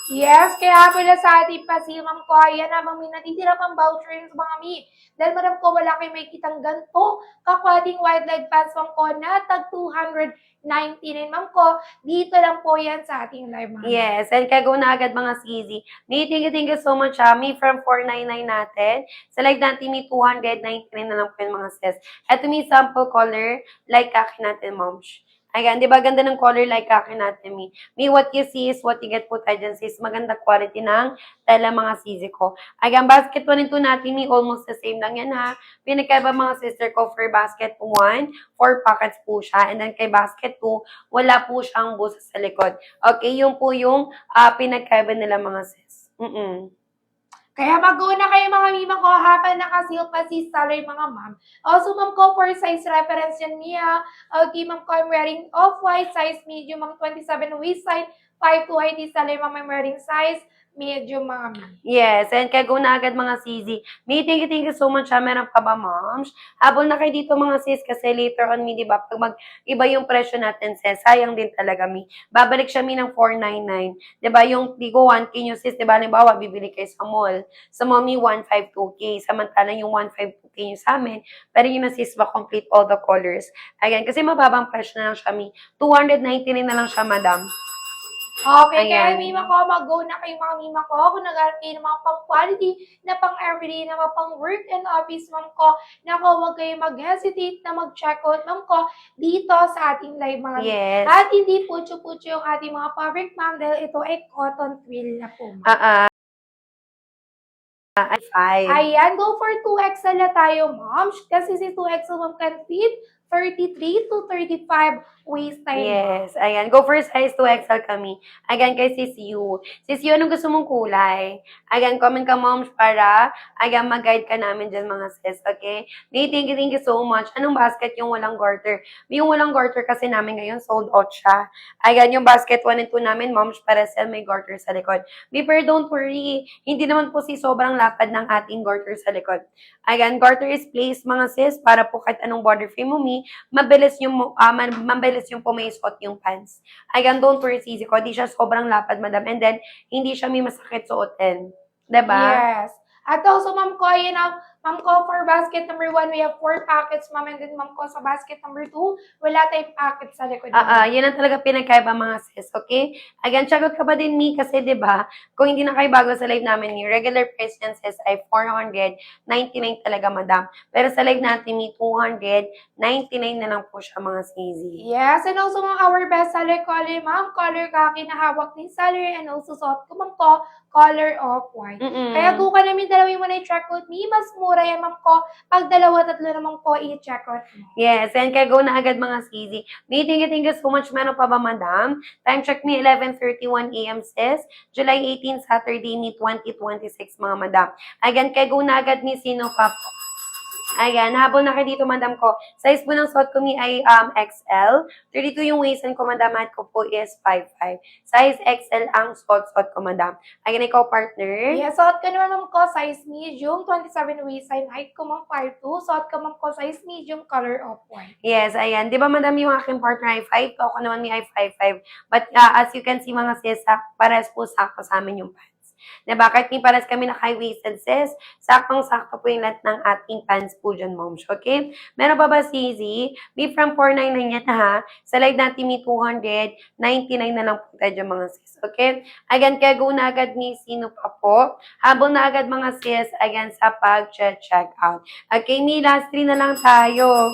Yes, kaya pala sa ating pasil, ma'am ko, ayan na, may natitira pang voucher yun sa mga mi. Dahil madam ko, wala kayo may kitang ganito, kakwading wide leg pants, ma'am ko, na tag 299, ma'am ko, dito lang po yan sa ating live, ma'am. Yes, and kaya go na agad mga CZ. May thank you so much, May from 499 natin. Sa live natin, may 299 na lang po yung mga sis. Ito may sample color, like kaki natin, moms. Ayan, di ba ganda ng color like kaki natin, mi? May what you see is what you get po tayo dyan, sis. Maganda quality ng tela mga CZ ko. Ayan, basket 1 and 2 natin, may almost the same lang yan, ha? Pinagkaiba mga sister ko for basket 1, 4 pockets po siya. And then kay basket 2, wala po siyang busa sa likod. Okay, yun po yung pinagkaiba nila mga sis. Kaya mag-go na kayo mga mima ko habang nakasil pa si salary mga ma'am. Also, ma'am ko, for size reference yan niya. Okay, ma'am ko, I'm wearing off-white, size medium, ma'am 27 waist side, 5 to height, salary, ma'am, I'm wearing size medium, mga ma'am. Yes, and kaya go na agad mga CZ. May thank you so much, ha. Meron pa ba, moms? Habol na kayo dito mga sis, kasi later on, mi, di ba, pag mag-iba yung presyo natin, sis, sayang din talaga, mi. Babalik siya, mi, ng 499. Di ba, yung Tigo 1K nyo, sis, di ba, halimbawa, bibili kayo sa mall. Sa mall, mi, 152K. Samantalang yung 152K nyo sa amin, pero yun na, sis, complete all the colors. Again, kasi mababang presyo na lang siya, mi. 299 na lang siya, madam. Okay, Ayan. kaya mima ko, mag-go na kayo mga mima ko. Kung nag-aaral kayo ng mga pang-quality na pang-everyday na mga pang-work and office, ma'am ko, nako, huwag kayo mag-hesitate na mag-check out, ma'am ko, dito sa ating live, mga ma'am. Yes. At hindi putyo-putyo yung ating mga fabric, ma'am, dahil ito ay cotton twill na po, ma'am. 5. Ayan, go for 2XL na tayo, ma'am. Kasi si 2XL, ma'am, can fit 33 to 35 waist time. Yes, ayan. Go for size 2XL kami. Again, kay Sis Yu. Sis Yu, anong gusto mong kulay? Again, comment ka, moms, para again, mag-guide ka namin dyan, mga sis, okay? May thank you so much. Anong basket yung walang garter? Yung walang garter kasi namin ngayon, sold out siya. Again, yung basket 1 and 2 namin, moms, para sell may garter sa likod. Pero don't worry, hindi naman po si sobrang lapad ng ating garter sa likod. Again, garter is placed, mga sis, para po kahit anong body frame mo, mabilis yung pumaisot yung pants. Again, don't worry, sisi ko, di siya sobrang lapad, madam. And then, hindi siya may masakit suotin. Diba? Yes. At also, ma'am ko, ayan na, Ma'am ko, for basket number 1, we have 4 packets, ma'am. And then, ma'am ko, sa basket number 2, wala tayong packet sa likod. Yun ang talaga pinagkaiba mga sis, okay? Again, check out ka pa din, Mi, kasi 'di ba kung hindi na kayo bago sa live namin ni regular price niyan sis ay 499 talaga, madam. Pero sa live natin, Mi, 299 na lang po siya, mga sisi. Yes, and also mga our best seller color, ma'am, color kaki na hawak ni seller, and also suot ko, ma'am ko, color off-white. Kaya kung ka namin dalawin mo na i-check out me, mas mura yan, ma'am ko. Pag dalawa, tatlo naman ko i-check out mo. Yes, and kaya go na agad mga sisi. Mi, thank you so much. Meron pa ba, madam? Time check me, 11:31 a.m. sis. July 18, Saturday, ni 2026, mga madam. Again, kaya go na agad ni sino pa po. Ayan, habol na kayo dito, madam ko. Size po ng suot ko mi ay XL. 32 yung waist ko, madam. At ko po is 5'5". Size XL ang suot ko, madam. Ayan, ikaw, partner. Yes, suot ko naman, ma'am ko, size medium, 27 waist and height ko, ma'am, 5'2". Suot ko, ma'am ko, size medium, color off-white. Yes, ayan. Di ba, madam, yung aking partner ay 5'2", ako naman mi ay 5'5". But as you can see, mga sis, pares po sakto sa amin yung pants. Diba? Kahit ni pares kami na high-waisted sis, saktong-sakto po yung lahat ng ating pants po dyan, moms. Okay? Meron pa ba, Sizi? May from 499 yan ha. Sa live natin may 299 na lang po tayo dyan, mga sis. Okay? Again, kaya go na agad ni sino pa po. Habol na agad, mga sis, again sa pag-check out. Okay, may last 3 na lang tayo.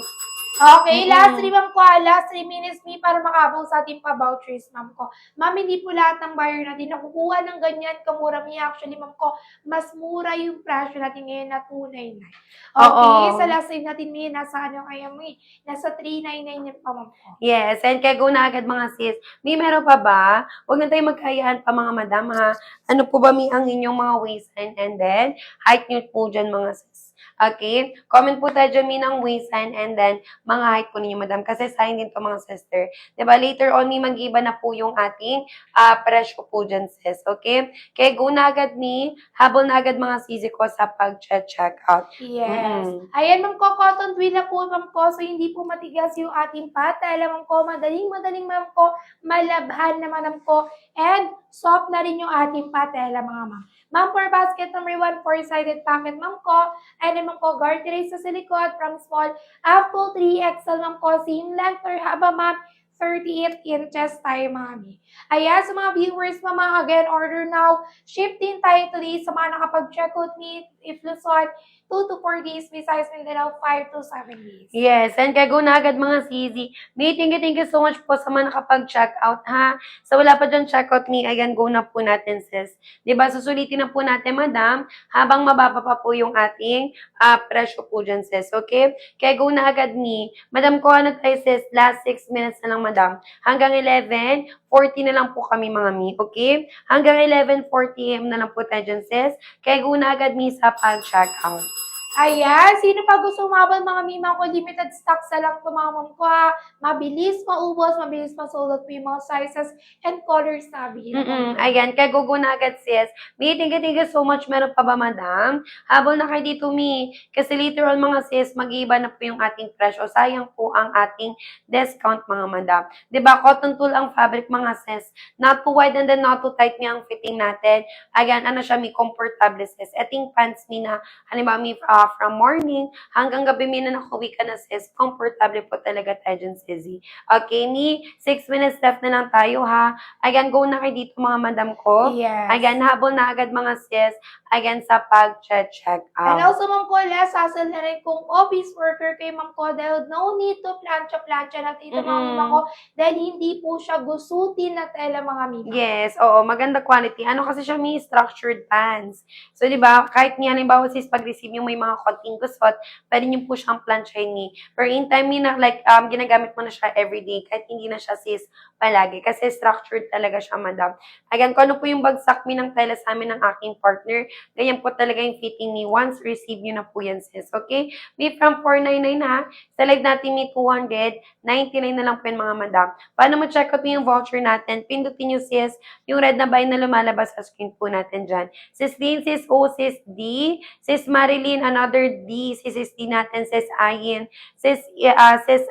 Okay, last 3, ma'am ko, last 3 minutes, me, para makabong sa ating pa-vouchers, ma'am ko. Ma'am, hindi po lahat ng buyer natin nakukuha ng ganyan kamura, me. Actually, ma'am ko, mas mura yung presyo natin ngayon na 299. Okay, sa last 3 natin, me, nasa ano kaya, me? Nasa 399 yun pa, ma'am ko. Yes, and kaya go na agad, mga sis. May meron pa ba? Huwag na tayo magkayaan pa, mga madam, ha? Ano po ba, mi, ang inyong mga waistline and then height nyo po dyan, mga sis. Okay? Comment po tayo dyan, mi, ng waistline and then mga height po ninyo, madam. Kasi sayang din to, mga sister. Diba? Later on, mi, mag-iba na po yung ating presyo po dyan, sis. Okay? Kaya go na agad, mi. Habol na agad, mga sisi ko sa pag-check out. Yes. Ayan, ma'am ko, cotton twill na po, ma'am ko. So, hindi po matigas yung ating patela, ma'am ko. Madaling, ma'am ko. Malabhan naman, ma'am ko. And soft na rin yung ating patela, mga ma'am. Ma'am, for basket number 1, 4-sided packet, ma'am ko. And then, ma'am ko, garter sa silikon from small up to 3XL, ma'am ko. Same length or haba, ma'am. 38 inches tayo, mami. Ayan, sa mga viewers, mama, again, order now. Shifting tayo today sa mga nakapag-check out me. If Luzon, 2 to 4 days. Besides Mindanao, 5 to 7 days. Yes, and kaya go na agad, mga sisi. Mi, thank you so much po sa mga nakapag-check out, ha? So, wala pa dyan check out, mi. Ayan, go na po natin, sis. Diba, susulitin na po natin, madam, habang mababa pa po yung ating presyo po dyan, sis. Okay? Kaya go na agad, mi. Madam, ko na tayo, sis. Last 6 minutes na lang, madam. Hanggang 11:40 na lang po kami, mga mi. Okay? Hanggang 11:40 am na lang po tayo dyan, sis. Kaya go na agad, mi, sa pag-check out. Ayan, sino pa gusto umabot, mga mima ko, limited stocks na lang ito, mga ma'am ko, ha? Mabilis maubos, mabilis masulot po yung mga sizes and colors na available. Ayan, kaya go na agad, sis. Mi, thank you so much. Meron pa ba, madam? Habol na kayo dito, mi. Kasi later on, mga sis, mag-iiba na po yung ating presyo. Sayang po ang ating discount, mga madam. Diba, cotton tool ang fabric, mga sis. Not too wide and then not too tight mi ang fitting natin. Ayan, ano siya, mi, comfortable, sis. Eting pants, mi, na, halimbawa, mi, from morning hanggang gabi, mi, na nakuwi ka na, sis. Comfortable po talaga tayo dyan, sisi. Okay, mi, 6 minutes left na lang tayo, ha? Ayan, go na kayo dito, mga madam ko. Yes. Ayan, habol na agad, mga sis. Ayan, sa pag-check out. And also, ma'am ko, less hassle na rin kung office worker kay ma'am ko dahil no need to plancha-plancha natin ito, mga mima ko, dahil hindi po siya gusutin na tela, mga mima. Yes, oo, maganda quality. Ano kasi siya, may structured pants. So, di ba, kahit niya, halimbawa, sis, pag-receive yung may mga konting gusot, pwede niyo po siyang planchain ni. Pero in time, na, like, ginagamit mo na siya everyday, kahit hindi na siya, sis, palagi. Kasi structured talaga siya, madam. Again, kung ano po yung bagsak mi ng tela sa amin ng aking partner, ganyan po talaga yung fitting ni. Once receive nyo na po yan, sis. Okay? May from 499 ha. Sa live natin may 299 na lang po yung mga madam. Paano ma-check out yung voucher natin? Pindutin nyo, sis, yung red na buy na lumalabas sa screen po natin dyan. Sis Lynn, sis O, sis D, sis Marilyn, another D, sis D natin, sis Ayin, sis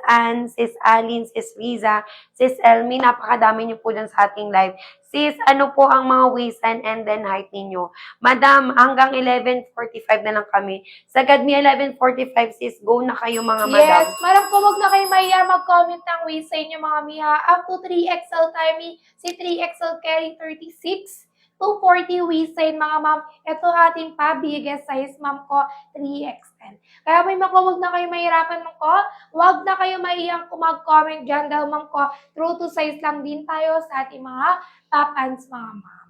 Ann, sis Alin, Sis Riza, Sis Elmi, napakadami niyo po dyan sa ating live. Sis, ano po ang mga waistline and then height ninyo? Madam, hanggang 11:45 na lang kami. Sagad mi 11:45, sis, go na kayo mga madam. Yes, madam po, wag na kayo mahiya mag-comment ng waistline niyo mga miha. Up to 3XL tayo, si 3XL carry 36 to 40 waistline mga ma'am. Ito ating pa, biggest size ma'am ko, 3XL. Kaya may mga wag na kayo mahirapan ma'am ko, wag na kayo mahiyang mag-comment dyan dahil ma'am ko, true to size lang din tayo sa ating mga pants mga ma'am.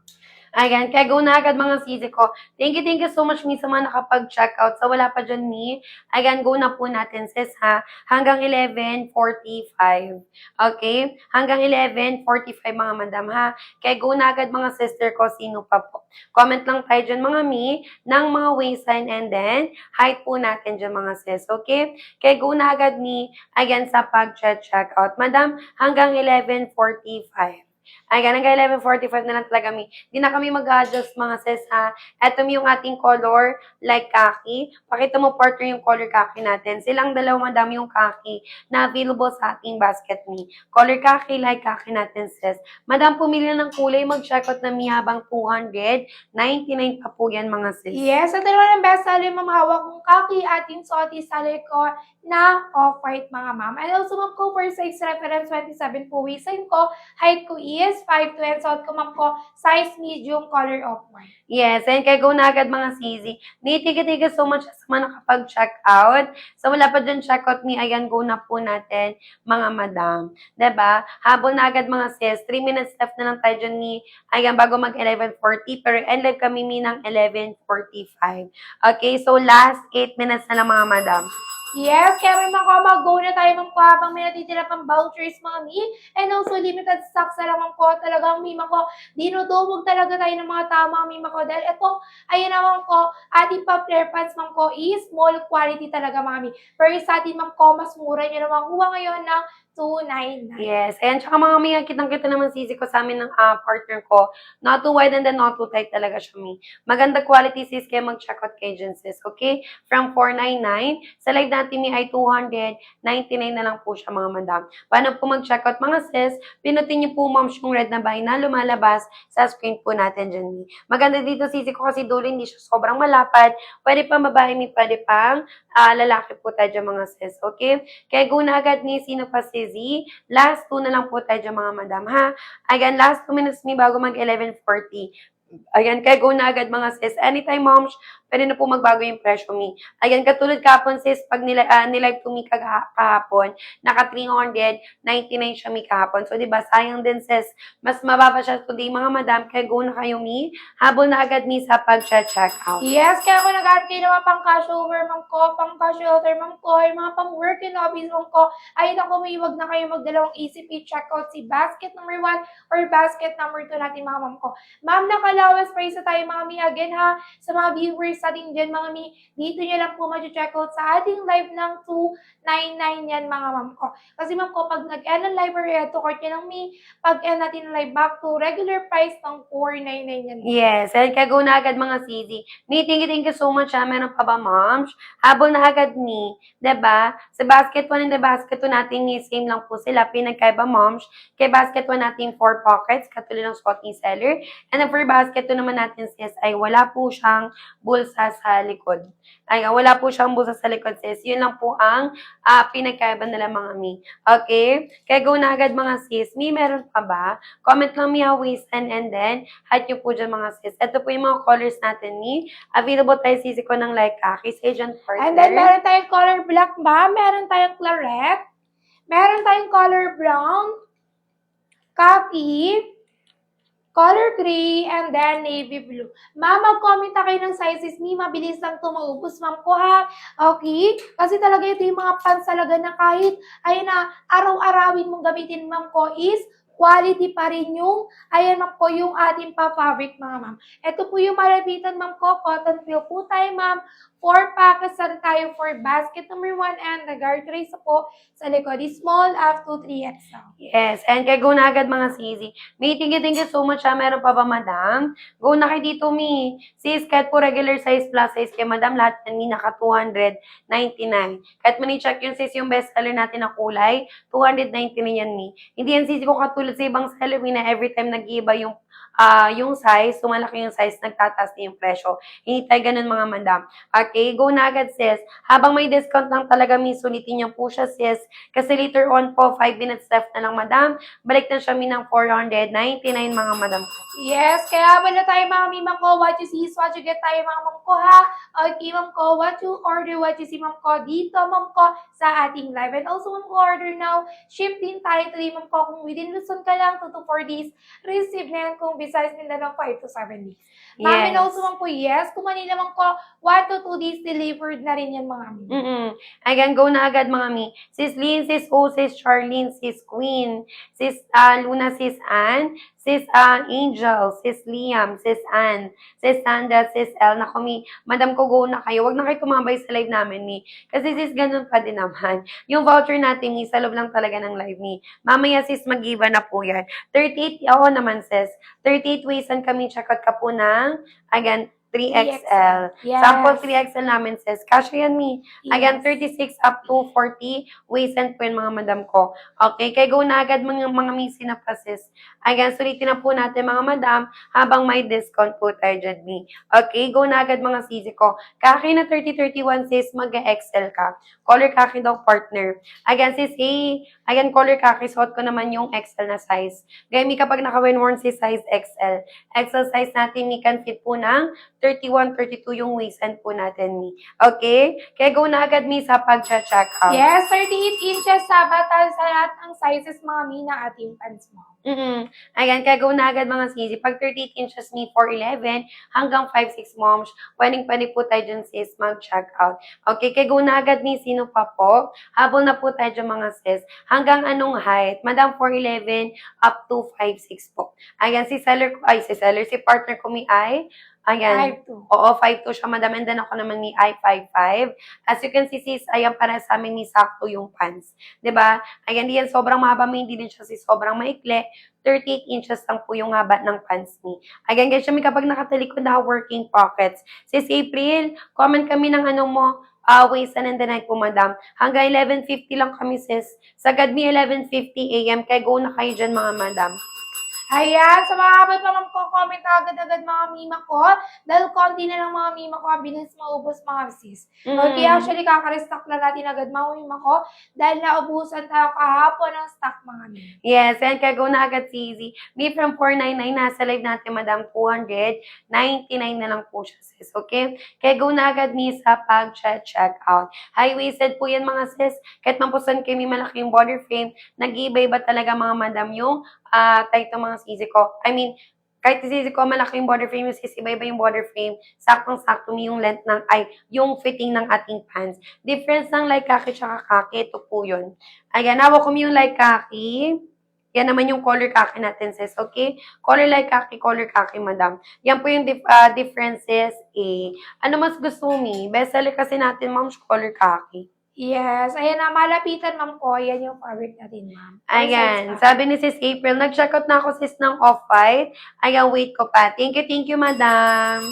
Ayan, kaya go na agad mga sisi ko. Thank you so much mi sa mga nakapag-check out. So, wala pa dyan mi. Ayan, go na po natin sis ha. Hanggang 11:45. Okay? Hanggang 11:45 mga madam ha. Kaya go na agad mga sister ko. Sino pa po? Comment lang tayo dyan mga mi ng mga waistline and then height po natin dyan mga sis. Okay? Kaya go na agad mi. Ayan sa pag-check out. Madam, hanggang 11:45. Ayan, hanggang 11:45 na lang talaga mi. Di na kami mag-adjust mga sis ha. Ito yung ating color, like khaki. Pakita mo partner yung color khaki natin. Silang dalawa madami yung khaki na available sa ating basket mi. Color khaki, like khaki natin sis. Madam, pumili na ng kulay, mag-check out na mi habang 299 pa po yan mga sis. Yes, ito naman ang best seller ma'am, hawak kong kaki ating suoti sa likod na off-white mga ma'am. And also ma'am ko for size reference 27 po waistline ko, height ko is 5'2", suot ko ma'am ko size medium color off-white. Yes, and kaya go na agad mga sisi. Thank you so much sa mga nakapag-check out. So wala pa dyan check out me, ayan, go na po natin mga madam. 'Di ba? Habol na agad mga sis. 3 minutes left na lang tayo dyan ni, ayan, bago mag 11:40. Pero end live kami mi ng 11:45. Okay, so last 8 minutes na lang mga madam. Yes, kaya may mga mag-go na tayo ma'am ko habang may natitira pang vouchers mga mi. And also limited stocks na lang ma'am ko. Talagang mima ko, dinudumog talaga tayo ng mga tama mima ko. Dahil ito, ayun naman ko, ating pa flare pants ma'am ko is small quality talaga mga mi. Pero sa atin ma'am ko, mas mura nyo naman kuha ngayon ng 299. Yes, and tsaka mga may kitang-kita naman sisi ko sa amin ng partner ko. Not too wide and then not too tight talaga siya mi. Maganda quality sis, kaya mag-check out kay Jen sis, okay? From 499, sa live natin mi ay 299 na lang po siya mga madam. Paano po mag-check out mga sis? Pinutin niyo po ma'am yung red na buy na lumalabas sa screen po natin dyan mi. Maganda dito sisi ko kasi dulo hindi siya sobrang malapad. Pwede pa babae mi, pwede pang lalaki po tayo dyan mga sis, okay? Kaya go na agad ni sino pa si Z. Last 2 na lang po tayo dyan mga madam ha. Again, last 2 minutes mi bago mag 11:40. Ayan, kaya go na agad mga sis. Anytime moms, pwede na po magbago yung presyo mi. Ayan, katulad kahapon sis, pag nilive ko mi kahapon, naka 399 siya mi kahapon. So, diba, sayang din sis. Mas mababa siya today mga madam, kaya go na kayo mi. Habol na agad mi sa pag-check out. Yes, kaya ako nag-add kayo naman pang cash over ma'am ko, pang cash over ma'am ko, yung mga pang work in office ma'am ko. Ayun ako, may wag na kayo magdalawang ECP checkout si basket number 1 or basket number 2 natin mga ma'am ko. Ma'am, naka-lowest price na tayo mga mi again ha. Sa mga viewers natin dyan mga mi, dito nyo lang po mag-checkout sa ating live ng 299 yan mga ma'am ko. Kasi ma'am ko, pag nag-end ng live or to court yan ng mi, pag end natin ng live back to regular price ng 499 yan. Yes, and kaya go na agad mga sisi. Ni, thank you so much ha. Meron pa ba moms? Habol na agad ni, 'di ba? Sa basket 1 and the basket 2 natin ni same lang po sila. Pinagkaiba moms. Kay basket 1 natin 4 pockets, katulad ng Scotty seller. And then for basket 2 naman natin sis ay wala po siyang bulsa sa likod. Ay, wala po siyang bulsa sa likod sis. Yun lang po ang pinagkaiba nila mga mi. Okay? Kaya go na agad mga sis. Mi, meron pa ba? Comment lang mi ha, waistline and then height nyo po dyan mga sis. Ito po yung mga colors natin ni. Available tayo sisi ko ng like khaki, Agent Partner. And then meron tayong color black ba? Meron tayong claret. Meron tayong color brown. Khaki. Color gray, and then navy blue. Ma'am, mag-comment na kayo ng sizes ni. Mabilis lang ito maubos, ma'am ko ha. Okay? Kasi talaga ito yung mga pants talaga na kahit ay na araw-arawin mong gamitin, ma'am ko, is quality pa rin yung, ayan ma'am ko, yung ating pa-fabric mga ma'am. Ito po yung malapitan ma'am ko, cotton feel po tayo ma'am, 4 packets na tayo for basket number 1 and the garter sa po sa likod is small up to 3XL. Yes, and kaya go na agad mga sisi. May thank you so much ha. Meron pa ba, madam? Go na kayo dito, mi. Sis, kahit po regular size, plus size kay madam, lahat yan, mi, naka 299. Kahit mani-check yung sis, yung best seller natin na kulay, 299 yan, mi. Hindi yan sisi ko katulad sa ibang seller, mi, na every time nag-iiba yung size, tumalaki yung size, nagtataas na yung presyo. Hindi tayo ganun, mga madam. Okay, go na agad, sis. Habang may discount lang talaga, mi, sulitin niyo po siya, sis. Kasi later on po, 5 minutes left na lang, madam. Balik na siya, mi, ng 499, mga madam. Yes, kaya wala tayo mga mimang ko, what you see is what you get tayo mga ma'am ko ha. Okay, ma'am ko, what you order, what you see ma'am ko dito, ma'am ko, sa ating live. And also, ma'am ko, order now, ship din tayo today, ma'am ko, kung within Luzon ka lang, 2 to 4 days, receive na yan, kung besides Mindanao, 5 to 7 days. Ma'am, and Yes. also, ma'am ko, yes, kung Manila, ma'am ko, 1 to 2 days delivered na rin yan, mga ma'am. Again, go na agad, mga mi. Sis Lynn, sis O, sis Charlene, sis Queen, sis Luna, sis Ann, sis Angel, sis Liam, sis Ann, sis Sandra, sis El. Naku, mi, madam ko, go na kayo. Huwag na kayo tumambay sa live namin, mi. Kasi sis, ganun pa din naman. Yung voucher natin, mi, sa loob lang talaga ng live, mi. Mamaya, sis, mag-iba na po yan. 38, ako naman, sis. 38 ways and kami, check out ka po ng, again, 3XL. Yes. Sample 3XL namin, sis. Kasha yan, mi. Again, Yes. 36 up to 40 waist and po yun, mga madam ko. Okay, kaya go na agad mga misi na pa, sis. Again, sulitin na po natin, mga madam, habang may discount po tayo dyan, mi. Okay, go na agad, mga sisi ko. Kaki na 30-31, sis, mag-XL ka. Color kaki daw, partner. Again, sis, hey, again, color kaki, suot ko naman yung XL na size. Gaya, mi, kapag naka-worn, sis, size XL. XL size natin, mi, can fit po ng 31, 32 yung waist and po natin, mi. Okay? Kaya go na agad, mi, sa pag-check out. Yes, 38 inches sa batal sa lahat ng sizes, mga mi, na ating pants mo. Ayan, kaya go na agad, mga sisi. Pag 38 inches, mi, 4'11", hanggang 5'6", moms, pwede po tayo dyan, sis, mag-check out. Okay, kaya go na agad, mi, sino pa po? Habol na po tayo dyan, mga sis. Hanggang anong height? Madam, 4'11", up to 5'6" po. Ayan, si partner ko, mi, ay, ayan. 5'2". Oo, 5'2" siya, madam. And then ako naman, ni I 5'5". As you can see, sis, ayan, para sa amin, ni sakto yung pants. 'Di ba? Ayan, di yan sobrang mahaba, may hindi din siya, sis, sobrang maikli. 38 inches lang po yung haba ng pants ni. Ayan, guys, kami kapag nakatalikod na working pockets. Sis April, comment kami ng ano mo, waist and the night po, madam. Hanggang 11:50 lang kami, sis. Sagad mi 11:50 AM. Kaya go na kayo dyan, mga madam. Ayan, sa mga kapat pa comment agad-agad, mga mima ko. Dahil konti na lang, mga mima ko, ang bilis maubos, mga sis. Okay, actually, kaka-restock na natin agad, mga mima ko. Dahil naubusan tayo kahapon ng stock, mga mima. Yes, and kaya go na agad si Easy. Me from 499, nasa live natin, madam, 299 na lang po siya, sis. Okay? Kaya go na agad, mi, sa pag-check out. High-waisted po yan, mga sis. Kahit mampusan kayo, may malaking border frame, nag-iiba-iba talaga, mga madam, yung type ng mga sisi ko. I mean, kahit sisi ko, malaki yung border frame, yung sis, iba-iba yung border frame, saktong-sakto yung length yung fitting ng ating pants. Difference ng like kaki tsaka kaki, ito po yun. Ayan, hawak ko yung like kaki. Yan naman yung color kaki natin, sis, okay? Color kaki, madam. Yan po yung differences, eh. Ano mas gusto mo, mi? Bestseller kasi natin, ma'am, color kaki. Yes, ayan na, malapitan, ma'am ko. Yan yung fabric natin, ma'am. Ayan, sabi ni Sis April, nag-check out na ako, sis, ng Off-White. Ayan, wait ko pa. Thank you, madam.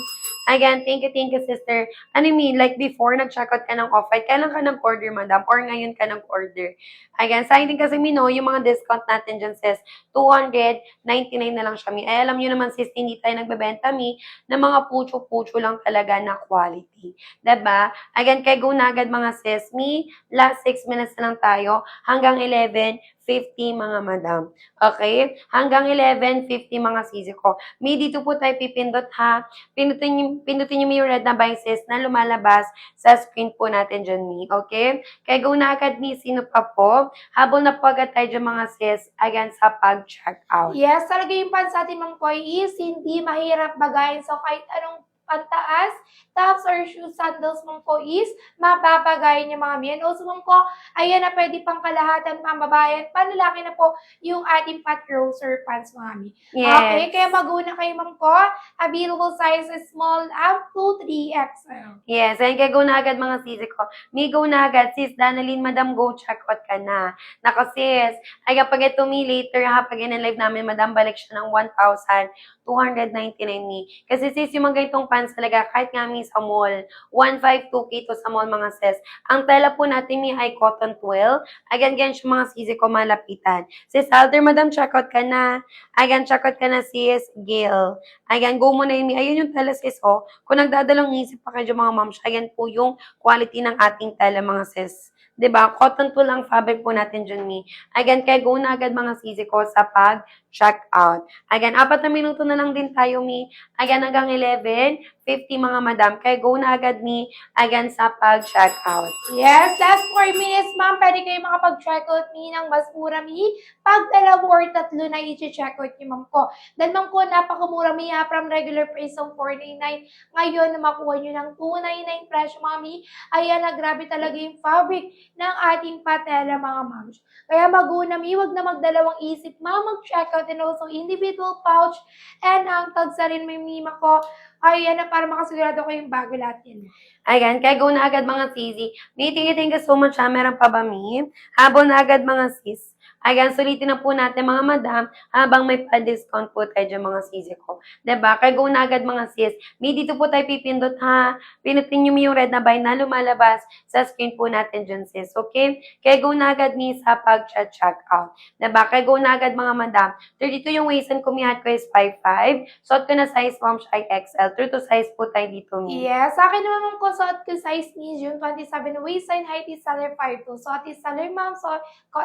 Ayan, thank you, sister. Ano mean, like before, nag-check out ka ng Off-White, kailan ka nag-order, madam? Or ngayon ka nag-order? Ayan, sa akin din kasi, Mino, yung mga discount natin dyan, sis, 299 na lang siya, mi. Ay, alam nyo naman, sis, hindi tayo nagbebenta, mi, ng mga pucho-pucho lang talaga na quality. Diba? Ayan, kaya go na agad, mga sis, mi. Last 6 minutes na lang tayo, hanggang 11:50, mga madam. Okay? Hanggang 11:50, mga sisi ko. May dito po tayo pipindot, ha? Pindutin nyo yung red na buy, sis, na lumalabas sa screen po natin dyan, mi. Okay? Kaya go na agad, mi. Sino pa po? Habol na po agad tayo dyan, mga sis, again, sa pag-check out. Yes, talaga yung pants sa atin, ma'am ko, is hindi mahirap bagayin. So, kahit anong pantaas, tops or shoes, sandals, ma'am ko, is mapapagayon niya, ma'am. And also, ma'am ko, ayan na pwede pang kalahatan, ma'am, babae at panlalaki na po yung ating pat trouser pants, mami. Okay, Yes. kaya mag-una kayo, ma'am ko. Available size is small up to 3XL. Yes, and kaya go na agad mga sisi ko. May go na agad, sis Danalyn, madam, go check out ka na. Nako sis, ay kapag ito mi later ha, pag in-live namin, madam, balik siya ng 1,299 mi. Kasi sis, yung mga ganitong pants talaga, kahit nga mi sa mall, 152K to sa mall mga sis. Ang tela po natin mi ay cotton twill. Again, siya mga sisi ko malapitan. Sis Alder, madam, check out ka na. Again, check out ka na sis Gail. Again, go mo na yun mi. Ayun yung tela sis, oh. Kung nagdadalong isip pa kayo mga moms, ayan po yung quality ng ating tela mga sis. 'Di ba? Cotton po lang fabric po natin dyan, mi. Again, kaya go na agad mga sisi ko sa pag-check out. Again, 4 na minuto na lang din tayo, mi. Again, hanggang 11:50 mga madam. Kaya go na agad, mi. Again, sa pag-check out. Yes, last 4 minutes, ma'am. Pwede kayo makapag-check out mi ng mas mura mi. Pag 2 or 3 na i-check out niyo, ma'am ko. Then, ma'am ko, napakamura mi ha, from regular price ng 499. Ngayon, na makuha nyo ng 299 presyo, mami. Ayan na, grabe talaga yung fabric ng ating patela, mga moms. Kaya mag-una mi, wag na magdalawang isip, ma'am, mag-check out and also individual pouch and ang tag sa rin may mima ko. Ayan na, para makasigurado ko yung bago lahat yan. Ayan, kaya go na agad mga sisi. May thank you so much ha. Meron pa ba, mi? Habol na agad mga sis. Ayan, sulitin na po natin mga madam habang may pa-discount po tayo dyan mga sisi ko. 'Di ba? Kaya go na agad mga sis. May dito po tayo pipindot ha. Pinutin nyo yung red na buy na lumalabas sa screen po natin dyan sis. Okay? Kaya go na agad mi sa pag-check out. 'Di ba? Kaya go na agad mga madam. 32 yung waistan ko, mihat ko is 5'5". Suot ko na size mom siya ay XL. True to size po tayo dito mi. Yes, sa akin naman, ma'am ko, suot ko size medium, 27 waistline, height is seller 5'2". Suot is seller, ma'am, so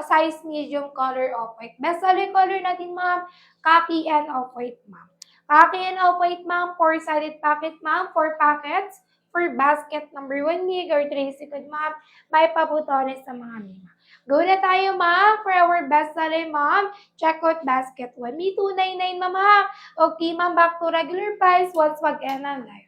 size medium, color off-white. Best seller color natin, ma'am, khaki and off-white, ma'am. Khaki and off-white, ma'am, 4-sided packet, ma'am, 4 packets. For basket number 1 gig or 3 second, ma'am, may pabutones sa mga mima. Go na tayo, ma'am, for our best seller, ma'am. Check out basket 1. Me 299, ma'am, ha? Okay, ma'am, back to regular price once mag-end ang live.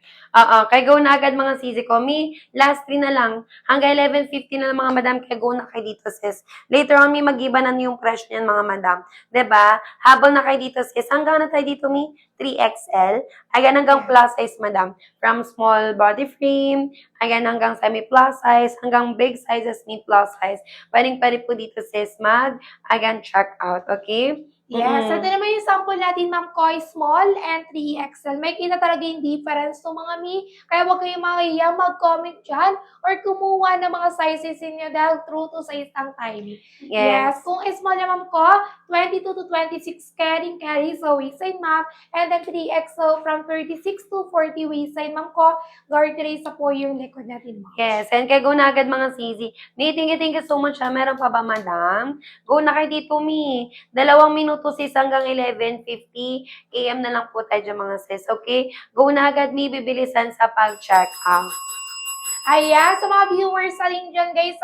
Kaya go na agad mga sisi ko. Mi, last 3 na lang. Hanggang 11:50 na lang mga madam. Kaya go na kayo dito, sis. Later on, mi, mag-iba na yung presyo niyan mga madam. 'Di ba? Habol na kayo dito, sis. Hanggang na tayo dito, mi? 3XL. Ayan, hanggang plus size, madam. From small body frame, ayan, hanggang semi-plus size, hanggang big sizes, mi plus size. Pwede po dito, sis, ayan, check out. Okay? Yes, ito naman yung sample natin, ma'am Koy, small and 3XL. May kita talaga yung difference to mga mi. Kaya huwag kayong makiya, mag-comment dyan or kumuha ng mga sizes inyo dahil true to size ang timing. Yes, kung small na, ma'am ko, 22 to 26 carry sa waistline, ma'am. And then 3XL from 36 to 40 waistline, ma'am ko. Guard race na po yung likod natin, ma'am. Yes, and kaya go na agad mga sisi. Mi, thank you so much ha. Meron pa ba, madam? Go na kayo dito, mi. 2 minuto sis hanggang 11:50 AM na lang po tayo dyan mga sis. Okay? Go na agad, mi. Bibilisan sa pag-check out. Ayan, sa mga viewers sa rin dyan, guys,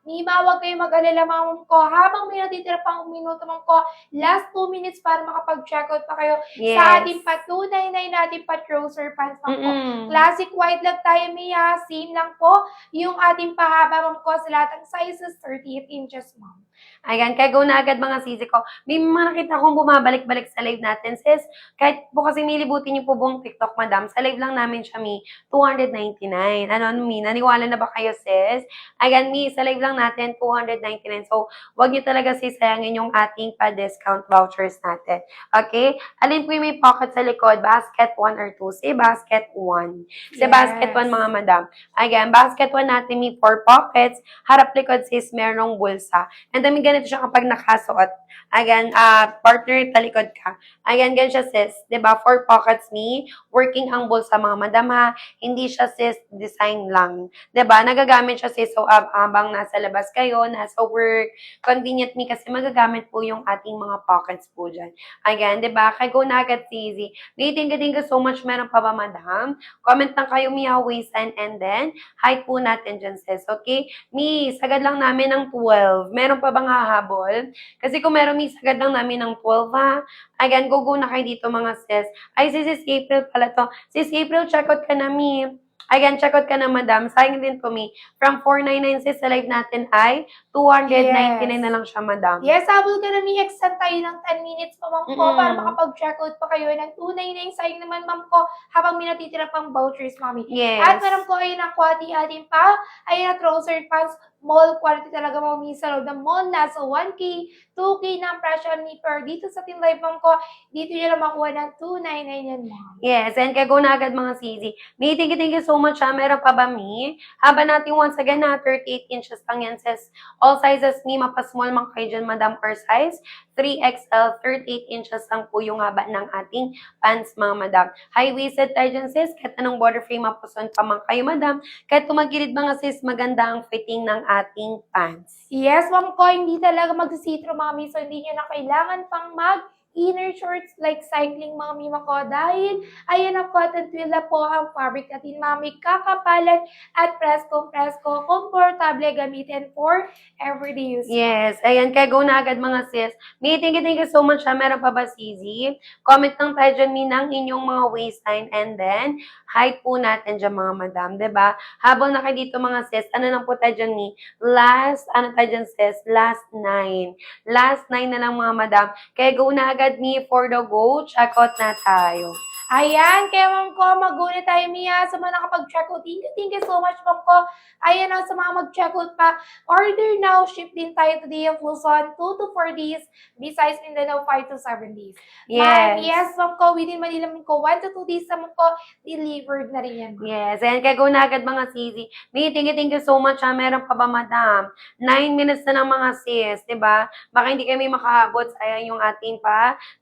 Mima, huwag kayong mag-alala, ma'am ko. Habang may natitira pang minuto, ma'am ko, last 2 minutes para makapag-check out pa kayo sa ating pa 299 natin pa trouser pants, ma'am ko. Classic white lang tayo, Mia. Same lang po yung ating pahaba, ma'am ko, sa lahat ng sizes, 38 inches, ma'am. Ayan, kaya go na agad mga sisi ko. May mga nakita akong bumabalik-balik sa live natin. Sis, kahit po kasi milibutin niyo po buong TikTok, madam, sa live lang namin siya, mi, 299. Ano, mi, naniwala na ba kayo, sis? Ayan, mi, sa live lang natin, 299. So, wag niyo talaga sisayangin yung ating pa-discount vouchers natin. Okay? Alin po yung may pocket sa likod? Basket 1 or 2? Say basket 1. Say basket 1, mga madam. Ayan, basket 1 natin, mi, 4 pockets. Harap likod, sis, merong bulsa. And then, ganito siya kapag nakasuot. Ayan, partner, talikod ka. Ayan, ganyan siya, sis. 'Di ba? 4 pockets ni working ang bulsa, mga madam, ha. Hindi siya, sis, design lang. 'Di ba? Nagagamit siya, sis, so habang nasa nasa labas kayo, nasa work, convenient me kasi magagamit po yung ating mga pockets po dyan. Ayan, di ba? Kaya go na agad si Easy. May thank you so much. Meron pa ba, madam? Comment lang kayo, Mia Waistline, and then, height po natin dyan, sis. Okay? Mi, sagad lang namin ng 12. Meron pa bang hahabol? Kasi kung meron, Mi, sagad lang namin ng 12, ha? Again, go na kayo dito, mga sis. Ay, si Sis April pala to. Sis April, check out ka na, Mi. Again, check out ka na, madam. Sayang din po, Mi. From 499 sis sa live natin ay 299 na lang siya, madam. Yes, habol ka na, Mi. Extend tayo ng 10 minutes pa, ma'am ko, para Mm-mm. makapag-check out pa kayo ng 299. Sayang naman, ma'am ko, habang may natitira pang vouchers, mami. Yes. At meron ko ayun ang quality atin pa. Ayun ang trouser pants. Mall quality talaga, mami, sa loob ng mall. Nasa 1K, 2K na ang presyo ni per dito sa Team Live, ma'am ko. Dito nyo lang makuha ng 299 yan, ma'am. Yes, and kaya go na agad, mga sisi. Mi, thank you so much, ha. Meron pa ba, Mi? Haba natin once again, na 38 inches lang yan, sis. All sizes, Mi, mapa-small man kayo dyan, madam, or size. 3XL, 38 inches lang po yung haba ng ating pants, mga madam. High-waisted tayo dyan, sis. Kahit anong border frame, mapuson pa man kayo, madam. Kahit tumagilid mga sis, maganda ang fitting ng ating pants. Yes, ma'am ko, hindi talaga magsisitro, mami. So, hindi nyo na kailangan pang inner shorts like cycling, mami ko, dahil ayan ang cotton twill na po ang fabric natin, mami, kakapalan at presko, komportable gamitin for everyday use. Yes, ayan, kaya go na agad, mga sis. Mi, thank you so much, ha. Meron pa ba, Sizi? Comment lang tayo dyan, Mi, ng inyong mga waistline, and then, height po natin dyan, mga madam, diba? Habang na kayo dito, mga sis, ano lang po tayo dyan, Mi? Last 9. Last 9 na lang, mga madam. Kaya go na agad, Mi, for the go. Check out na tayo. Ayan, kaya ma'am ko, mag-una tayo, Mia, sa mga nakapag-check out. Thank you so much, ma'am ko. Ayan sa mga mag-check out pa. Order now, ship din tayo today of Luzon, 2 to 4 days. Besides Mindanao, 5 to 7 days. Yes. Yes, ma'am ko, within Manila, ma'am ko, 1 to 2 days, ma'am ko, delivered na rin yan, ma'am. Yes, and kaya go na agad, mga sisi. Mi, thank you so much, ha. Meron pa ba, madam? 9 minutes na ng mga sis, diba? Baka hindi kami makahabot. Ayan yung ating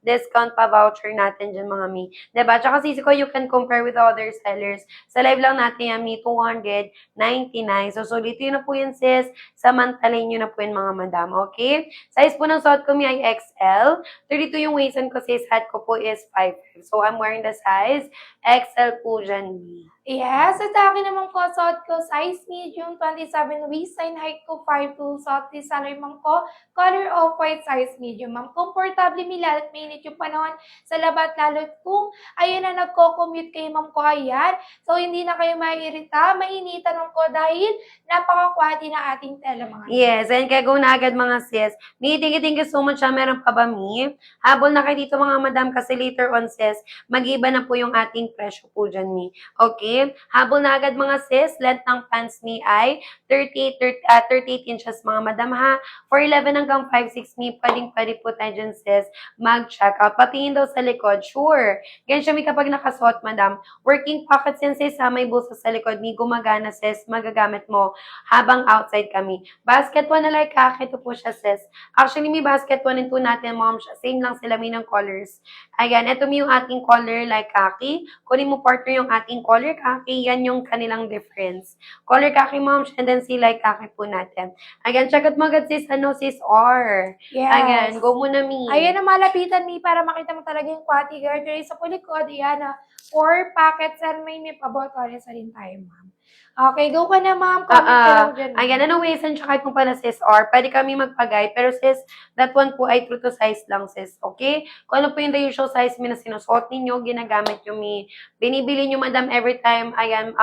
discount pa voucher natin dyan, mga Mi. Diba? Tsaka sisi ko, you can compare with other sellers. Sa live lang natin yan, Mi, 299. So, sulitin na po yan, sis. Samantalin nyo na po yan, mga madam. Okay? Size po ng suot ko, Mi, ay XL. 32 yung waistline ko, sis. Hat ko po is 5'5". So, I'm wearing the size XL po dyan, Mi. Yes, at akin naman ko, suot ko, size medium, 27 waistline, height ko 5'2", suot ni salary ma'am ko, color of white, size medium, ma'am. Komportable, milalat, mainit yung panahon sa labat, lalo kung ayun na nagko-commute kayo, ma'am ko, ayan. So, hindi na kayo maiirita, mainitan, ma'am ko, dahil napaka-quality na ating tela, mga Yes, and kaya go na agad, mga sis. Mi, thank you so much, ha. Meron pa ba, Mi? Habol na kayo dito, mga madam, kasi later on, sis, mag-iba na po yung ating presyo po dyan, Mi. Okay? Habol na agad, mga sis. Length ng pants, Mi, ay 38 inches, mga madam, ha. For 11 hanggang 5'6", Mi, pwede po tayo dyan, sis, mag-check out. Patingin daw sa likod, sure. Ganyan siya, Mi, kapag nakasuot, madam. Working pockets yan, sis, ha. May bulsa sa likod, Mi, gumagana, sis, magagamit mo habang outside kami. Basket 1 na like kaki, ito po siya, sis. Actually, may basket 1 and 2 natin, mom. Same lang sila, may ng colors. Ayan, ito yung ating color like kaki. Kunin mo, partner, yung ating color kaki. Yan yung kanilang difference. Color kaki, mom, and then si like kaki po natin. Ayan, check out mo agad, sis, sis R. Yes. Ayan, go muna, Mi. Ayan na malapitan, Mi, para makita mo talaga yung quality guard. Sa pulikod, ayan 4 packets and may pabotones na rin tayo, ma'am. Okay, go ka na, ma'am. Comment ka lang dyan. Ayan, ano ways and tsaka kung pala, sis R, pwede kami magpagay, pero sis, that one po ay true to size lang, sis. Okay? Kung ano po yung the usual size mi na sinusuot ninyo, ginagamit nyo mi, binibili nyo, madam, every time, ayan,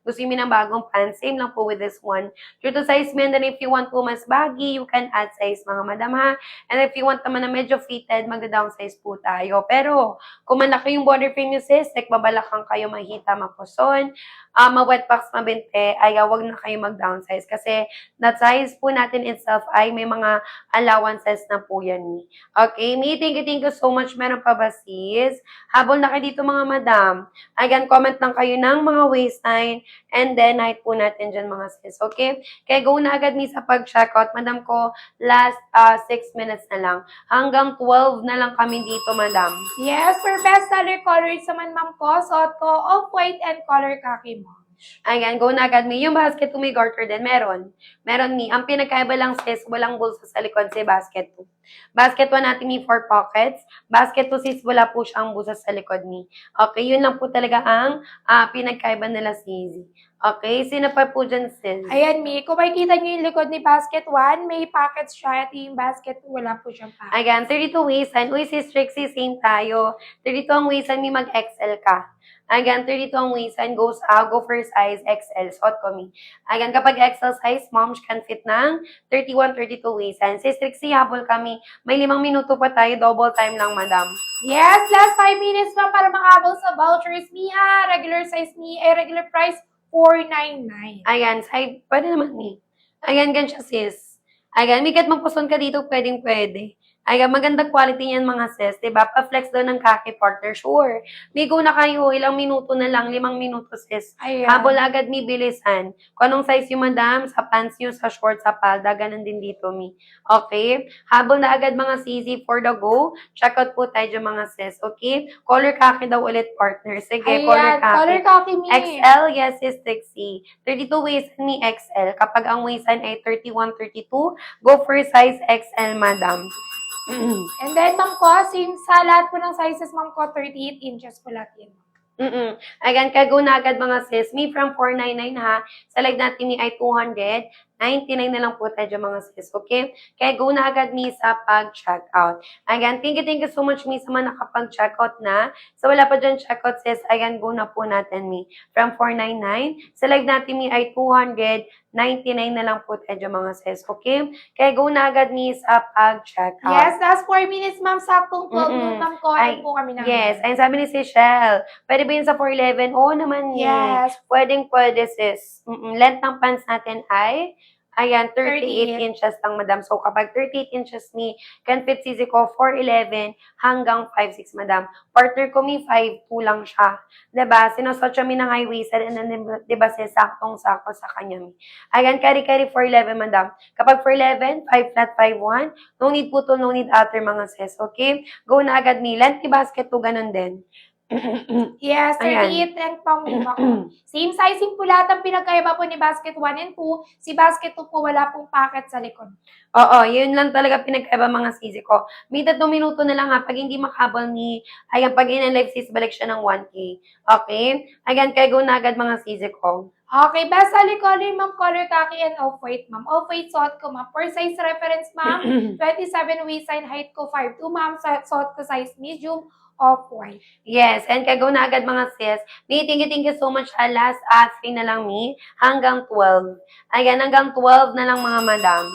gusto nyo mi ng bagong pants, same lang po with this one. True to size mi, and then if you want po mas baggy, you can add size, mga madam, ha? And if you want naman na medyo fitted, magda-downsize po tayo. Pero, kung malaki yung body frame nyo, sis, like babalakang kayo, mahita, mapuson, ma-wet packs, mabinte, ay wag na kayo mag-downsize. Kasi, that size po natin itself ay may mga allowances na po yan. Okay, Mi, thank you so much. Meron pa ba, sis? Habol na kayo dito, mga madam. Again, comment lang kayo ng mga waistline and then height po natin dyan, mga sis. Okay? Kaya go na agad, Mi, sa pag-checkout. Madam ko, last 6 minutes na lang. Hanggang 12 na lang kami dito, madam. Yes, for best seller colors naman, ma'am ko, suot ko off-white and color khaki, ma'am. large. Ayan, go na agad, Mi. Yung basket 2 may garter din, meron. Meron, Mi. Ang pinagkaiba lang, sis, walang bulsa sa likod si basket 2. Basket 1 natin, Mi, 4 pockets. Basket 2, sis, wala po siyang bulsa sa likod, Mi. Okay, yun lang po talaga ang pinagkaiba nila, sis. Okay, sino pa po dyan, sis? Ayan, Mi, kung makikita niyo yung likod ni basket 1, may pockets siya. Ito yung basket 2, wala po siyang pockets. Ayan, 32 waistline. Uy, sis Trixie, same tayo. 32 ang waistline, Mi, mag-XL ka. Ayan, 32 ang waistline, go for size XL. Suot ko, Mi. Ayan, kapag XL size, moms can fit ng 31, 32 waistline. Sis Trixie, habol kami. May 5 minuto pa tayo, double time lang, madam. Yes, last 5 minutes lang para makabal sa vouchers, Mi, ha. Regular size, Mi, regular price, 499. Ayan, side, pwede naman, Mi. Ayan, ganyan siya, sis. Ayan, Mi, kahit magpuson ka dito, pwedeng-pwede. Ayan, maganda quality niyan, mga sis. Diba? Pa-flex daw ng khaki partner. Sure. Mi, go na kayo. Ilang minuto na lang. 5 minuto, sis. Ayan. Habol agad, Mi, bilisan. Kung anong size yung madam, sa pants nyo, sa shorts, sa palda, ganun din dito, Mi. Okay? Habol na agad, mga sisi, for the go. Check out po tayo dyan, mga sis. Okay? Color khaki daw ulit, partner. Sige, color Ayan, khaki. color khaki, Mi. XL, yes, sis, Trixie. 32 waistline, Mi, XL. Kapag ang waistline ay 31, 32, go for size XL, madam. And then, ma'am ko, same sa lahat po ng sizes, ma'am ko, 38 inches po lahat yan. Again, kago na agad, mga sis. Me from 499, ha. Sa live natin, Mi, ay 299 na lang po tayo dyan, mga sis. Okay? Kaya go na agad, Mi, sa pag-checkout. Again, thank you so much, Mi, sa mga nakapag-checkout na. So, wala pa dyan checkout, sis. Again, go na po natin, Mi. From 499. Sa live natin, Mi, ay 299 na lang po tayo dyan, mga sis. Okay? Kaya go na agad, Mi, sa pag-checkout. Yes, last 4 minutes, ma'am. Saktong 12 noon, ma'am ko. Ayun po kami na. Yes, ayun sabi ni si Shell. Pwede ba yun sa 411? Oo naman, Yes. Pwede, sis. Length ng pants natin ay, ayan, 38 38 inches lang, madam. So, kapag 38 inches, Mi, can fit sisi ko 411 hanggang 5'6", madam. Partner ko, Mi, 5'2" lang siya. Diba? Sinusot siya, Mi, ng high-waisted, and then, diba, sis, saktong-sakto sa kanya, Mi. Ayan, carry 411, madam. Kapag 411, 5 flat, 5'1", no need putol, no need outer, mga sis. Okay? Go na agad, Mi. Length ni basket to, ganun din. Yes, 38 Ayan. and pang lima ko. Same sizing po lahat ang pinagkaiba po ni basket 1 and 2. Si basket 2 po wala pong pocket sa likod. Oo, yun lang talaga pinagkaiba, mga sisi ko. May 3 minuto na lang, ha. Pag hindi makabal ni, ayan, pag in-live sis, balik siya ng 1K. Okay? Ayan, kaya go na agad, mga sisi ko. Okay, best selling color, ma'am, color khaki and off-white, ma'am. Off-white suot ko, ma'am. For size reference, ma'am, 27 waistline, height ko 5'2", ma'am. Suot ko size medium, off-white. Yes, and kaya go na agad, mga sis. Mi, thank you so much. Last 3 na lang, Mi, hanggang 12. Ayan, hanggang 12 na lang, mga madam.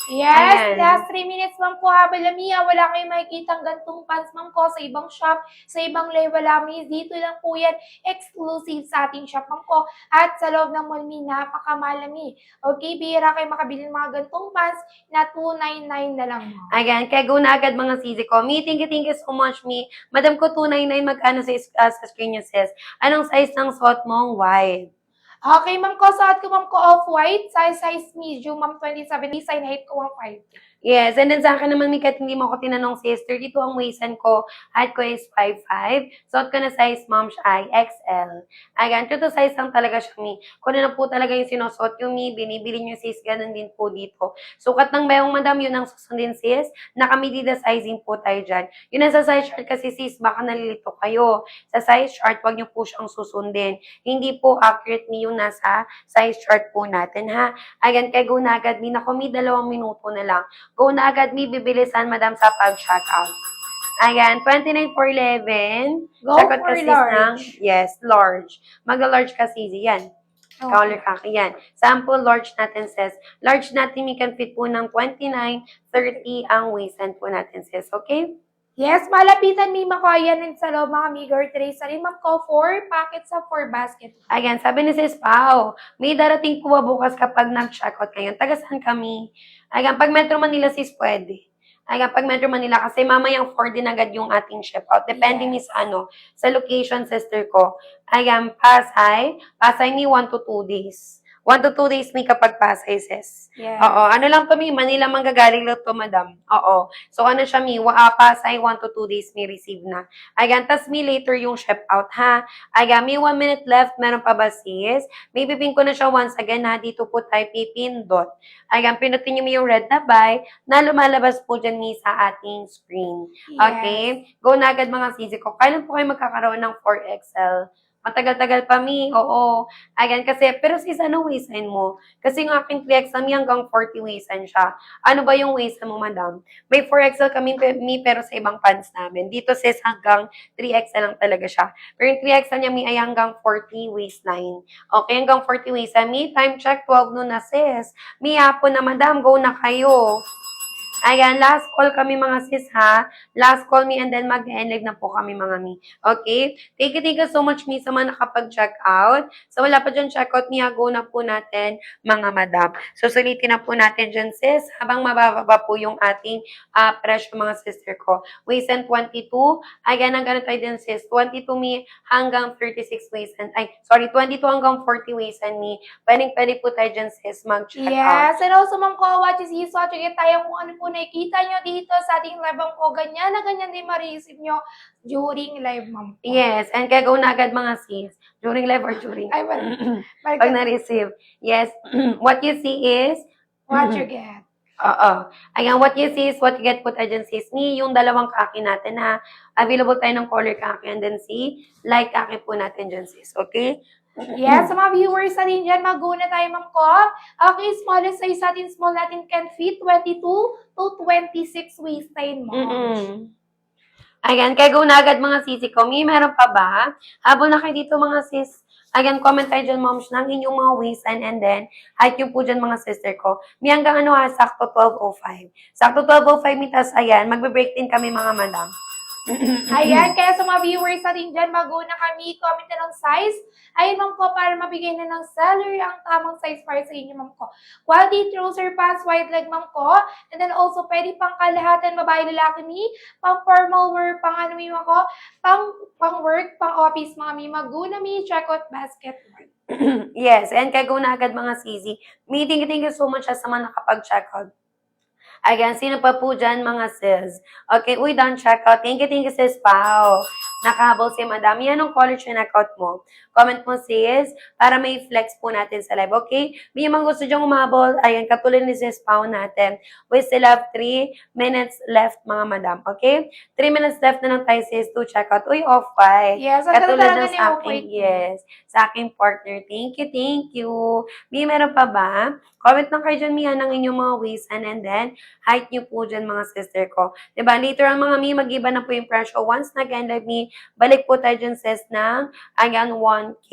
Yes, Ayan. last 3 minutes, ma'am ko, ha, Balamia. Wala kayong makikita gantong pants, ma'am ko, sa ibang shop, sa ibang live, wala, Mi. Dito lang po yan, exclusive sa ating shop, ma'am ko. At sa loob ng mall, Mi, napakamahal, Mi. Okay, bihira kayo makabili ng mga gantong pants na 299 na lang, ma'am. Ayan, kaya go na agad, mga sisi ko. Mi, thank you so much, Mi. Madam ko, 299, magkano sa screen niyo, sis? Anong size ng suot mong white? Okay, ma'am ko, suot ko, ma'am ko, off-white, size medium, ma'am, 27, design height ko, 1.5. Yes, and then sa akin naman, Mi, kahit hindi mo ako tinanong, sis, 32 ang waistline ko, height ko is 5'5". Suot ko na size, ma'am, siya ay XL. Ayan, true to size lang talaga siya, Mi. Kung ano na po talaga yung sinusuot yung Mi, binibili nyo, sis, ganun din po dito. Sukat ng bayong madam, yun ang susundin, sis. Nakamedida sizing po tayo dyan. Yun ang sa size chart kasi, sis, baka nalilito kayo. Sa size chart, wag nyo po siyang susundin. Hindi po accurate, Mi, yung nasa size chart po natin, ha? Ayan, kaya go na agad, Mi. Naku, Mi, 2 minuto na lang. Go na agad, Mi, bibilisan, madam, sa pag-checkout. Ayan, 29 for 11. Go Checkout for ka, sis, large. yes, large. Mag-large ka, sis, yan. Okay. Color khaki, yan. Sample large natin, sis. Large natin, Mi, can fit po ng 29, 30 ang waistline po natin, sis. Okay? Yes, malapitan, Mi, makayan din sa loob, mga meager trays. Sa ma'am ko, 4 packets sa 4 basket. Ayan, sabi ni Sis Pao, may darating po ba bukas kapag nag-checkout kayo? Taga saan kami? Ayan, pag Metro Manila, sis, pwede. Ayan, pag Metro Manila, kasi mamayang 4 din agad yung ating ship out. Depende, Yes. Mi, sa location, sister ko. Ayan, Pasay, Mi, 1 to 2 days. 1 to 2 days, mi, kapag Pasay, sis. Yes. Oo, ano lang to, mi, Manila manggagaling lang to, madam. Oo. So, ano siya, mi, Pasay, 1 to 2 days, mi, receive na. Ayan, tas mi, later yung ship out, ha? Ayan, mi, 1 minute left, meron pa ba, sis? May pipin ko na siya once again, ha? Dito po tayo pipindot. Ayan, pinutin niyo mi yung red na buy na lumalabas po dyan, mi, sa ating screen. Okay? Go na agad, mga sisi ko. Kailan po kayo magkakaroon ng 4XL? Matagal-tagal pa, mi. Oo. Ayan, kasi, pero sis, anong waistline mo? Kasi yung aking 3XL, mi, hanggang 40 waistline siya. Ano ba yung waistline mo, madam? May 4XL kami, mi, pero sa ibang pants namin. Dito, sis, hanggang 3XL lang talaga siya. Pero yung 3XL niya, mi, ay hanggang 40 waistline. Okay, hanggang 40 waistline. Mi, time check, 12 noon na, sis. Mi, hapon na, madam. Go na kayo. Ayan, last call kami, mga sis, ha? Last call, mi, and then mag-end live na po kami, mga mi. Okay? Thank you so much, mi, sa mga nakapag-check out. So, wala pa dyan check out, mi, go na po natin, mga madam. So, sulitin na po natin dyan, sis, habang mababa po yung ating presyo, mga sister ko. Waistline 22. Ayan, hanggang tayo din, sis. 22, mi, hanggang 36 waistline. Ay, sorry, 22 hanggang 40 waistline, mi. Pwede po tayo dyan, sis, mag-check out. Yes, and also, Ma'am Ko, what is this? Watch again tayo kung ano po nakikita nyo dito sa ating live, Ma'am Ko. Ganyan na ganyan din ma-receive nyo during live, Ma'am Ko. Yes, and kaya go na agad, mga sis. During live or during? Ay, well, Pag na-receive. Yes. What you see is, what you get. oo. Ayan, what you see is what you get po tayo dyan, sis. Ni yung dalawang kaki natin, ha. Available tayo ng color kaki and then see, light kaki po natin dyan, sis. Okay? Yes, sa mga viewers natin dyan, mag-una tayo, Ma'am Ko. Okay, smallest size natin, small natin can fit 22 to 26 waistline mo. Ayan, kaya go na agad, mga sisi ko. May meron pa ba? Habol na kayo dito, mga sis. Ayan, comment tayo dyan, moms, ng inyong mga waistline and then height nyo po dyan, mga sister ko. May hanggang ano, ha, sakto 12.05. Sakto 12.05, mitas, ayan, magbe-break din kami, mga madam. Ayan, kaya sa mga viewers natin dyan, mag-una kami, comment na ng size. Ayun, Ma'am Ko, para mabigay na ng seller ang tamang size para sa inyo, Ma'am Ko. Quality trouser pants, wide leg, Ma'am Ko. And then also, pwede pang kalahatan, babae, lalaki, mi. Pang formal wear, pang ano, mi, Ma'am Ko. Pang work, pang office, mga mi. Mag-una, mi, check out basket. Yes, and kaya go na agad, mga sisi. Thank you so much sa mga nakapag-check out. Again, sino pa po dyan, mga sis? Okay, uy, done check out. Thank you, sis Pao. Nakahabol si madam. Yan ang college check out mo. Comment mo, sis, para may flex po natin sa live. Okay? May mga gusto dyang umabol. Ayan, katulad ni sis Pao natin. We still have 3 minutes left, mga madam. Okay? 3 minutes left na lang tayo, sis, to check out. Uy, off-white. Yes, Katulad ng ni sa off-white. akin, yes, sa aking partner. Thank you. May meron pa ba? Comment lang kayo dyan, Mia, ng inyong mga waistline and then height nyo po dyan, mga sister ko. Diba? Later ang mga Mi, mag-iba na po yung presyo. Once nag-end live Mi, balik po tayo dyan, sis, ng ayan, 1K.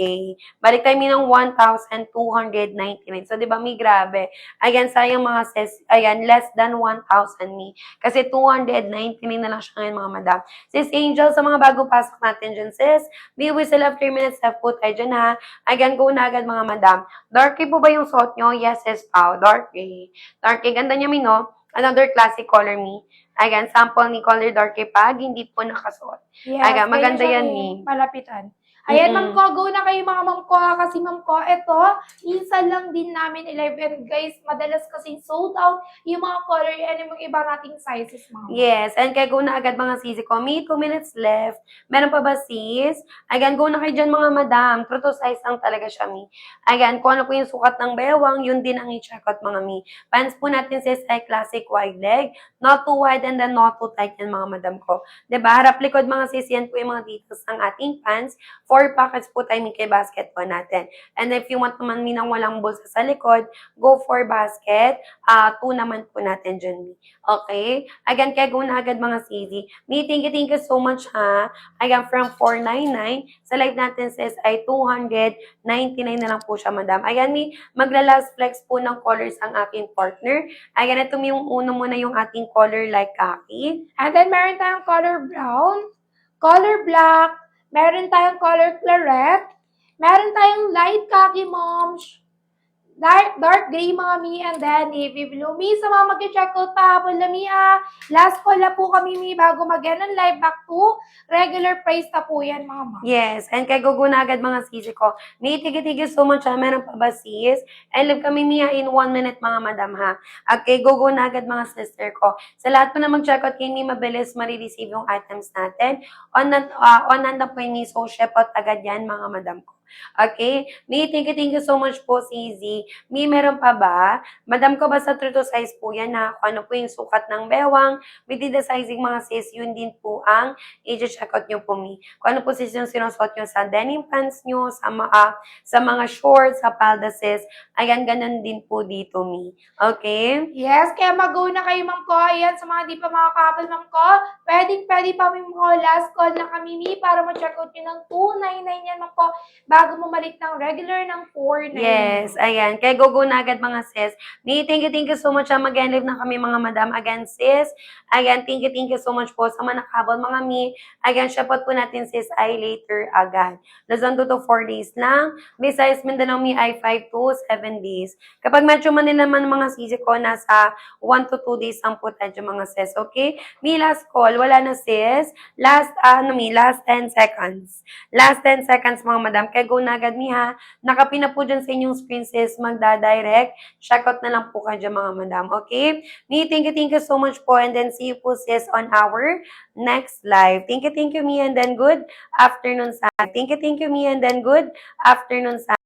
Balik tayo Mi ng 1,299. So, diba, Mi, grabe. Ayan, sayang mga sis, ayan, less than 1,000 Mi. Kasi 299 na lang siya ngayon, mga madam. Sis Angel, sa mga bago pasok natin dyan, sis, Mi, we still have 3 minutes left po tayo dyan, ha. Ayan, go na agad, mga madam. Darky po ba yung suot nyo? Yes, sis, Pao. Darky. Darky, ganda niya, Mi, no? Another classic color, Mi. Ayan, sample ni color darky pag hindi po nakasuot. Yes, Ayan, maganda yan, Mi. Mi. Malapitan. Ayan, Ma'am Ko, go na kayo, mga Ma'am Ko. Kasi, Ma'am Ko, eto, minsan lang din namin 11. Guys, madalas kasi sold out yung mga color and yung iba nating sizes, mga Ma'am. Yes, and kaya go na agad, mga sisi ko. Mi, 2 minutes left. Meron pa ba, sis? Ayan, go na kayo dyan, mga madam. True to size lang talaga siya, Mi. Ayan, kung ano po yung sukat ng bewang, yun din ang i-check out, mga Mi. Pants po natin, sis, ay classic wide leg. Not too wide and then not too tight yan, mga madam ko. Diba? Harap likod, mga sis, yan po yung mga details ng ating pants. 4 pockets po tayo, Mi, kay basket po natin. And if you want naman, Mi, nang walang bulsa sa likod, go for basket. 2 naman po natin dyan, Mi. Okay? Again, kaya go na agad, mga sisi. Mi, thank you so much, ha. Again, from 499, sa live natin, sis, ay 299 na lang po siya, madam. Ayan, Mi, magla-last flex po ng colors ang aking partner. Ayan, ito Mi, yung uno muna yung ating color like khaki. And then, meron tayong color brown, color black, meron tayong color claret, meron tayong light khaki, moms. Dark gray mga mi, and then navy blue. Mi, sa mga mag-check out pa hapon na mi ha. Last call na po kami mi bago mag-end ng live, back to regular price na po yan mga ma'am. Yes, and kay Gugu na agad mga sisi ko. May tigi-tigi so much ha, meron pa ba sis? And live kami Mia in 1 minute mga madam ha. At kay Gugu na agad mga sister ko. Sa lahat po na mag-check out kay Mi, mabilis marireceive yung items natin. On hand na po ni, so ship out agad yan mga madam ko. Okay? Mi, thank you so much po, Sizi. Mi, meron pa ba? Madam ko, basta true to size po yan ha. Kung ano po yung sukat ng bewang, within the sizing mga sis, yun din po ang i-check out nyo po, Mi. Kung ano po sis yung sinusuot nyo sa denim pants nyo, sa mga shorts, sa paldases, ayan, ganun din po dito, Mi. Okay? Yes, kaya mag-go na kayo, ma'am ko. Ayan, sa mga di pa makakapal, ma'am ko, pwede pa, ma'am ko. Last call na kami, mi, para ma-check out nyo ng 299 yan, ma'am ko, bago bumalik ng regular ng 499. Yes, ayan. Kaya go na agad mga sis. Mi, thank you so much. Mag-end live na kami mga madam. Again, sis. Ayan, thank you so much po sa mga nakabol mga mi. Ayan, shopot po natin sis ay later agad. Luzon 2 to 4 days lang. Besides, Mindanao mi ay 5 to 7 days. Kapag Metro Manila naman mga sisi ko, nasa 1 to 2 days ang po tayo mga sis. Okay? Mi, last call. Wala na sis. Last 10 seconds. Last 10 seconds mga madam. Kaya go na agad mi ha. Nakapin na po dyan sa inyong screen sis. Magda-direct. Check out na lang po kayo dyan mga madam. Okay? Mi, thank you so much po. And then see you po sis on our next live. Thank you, mi. And then good afternoon sa. Thank you, mi. And then good afternoon sa.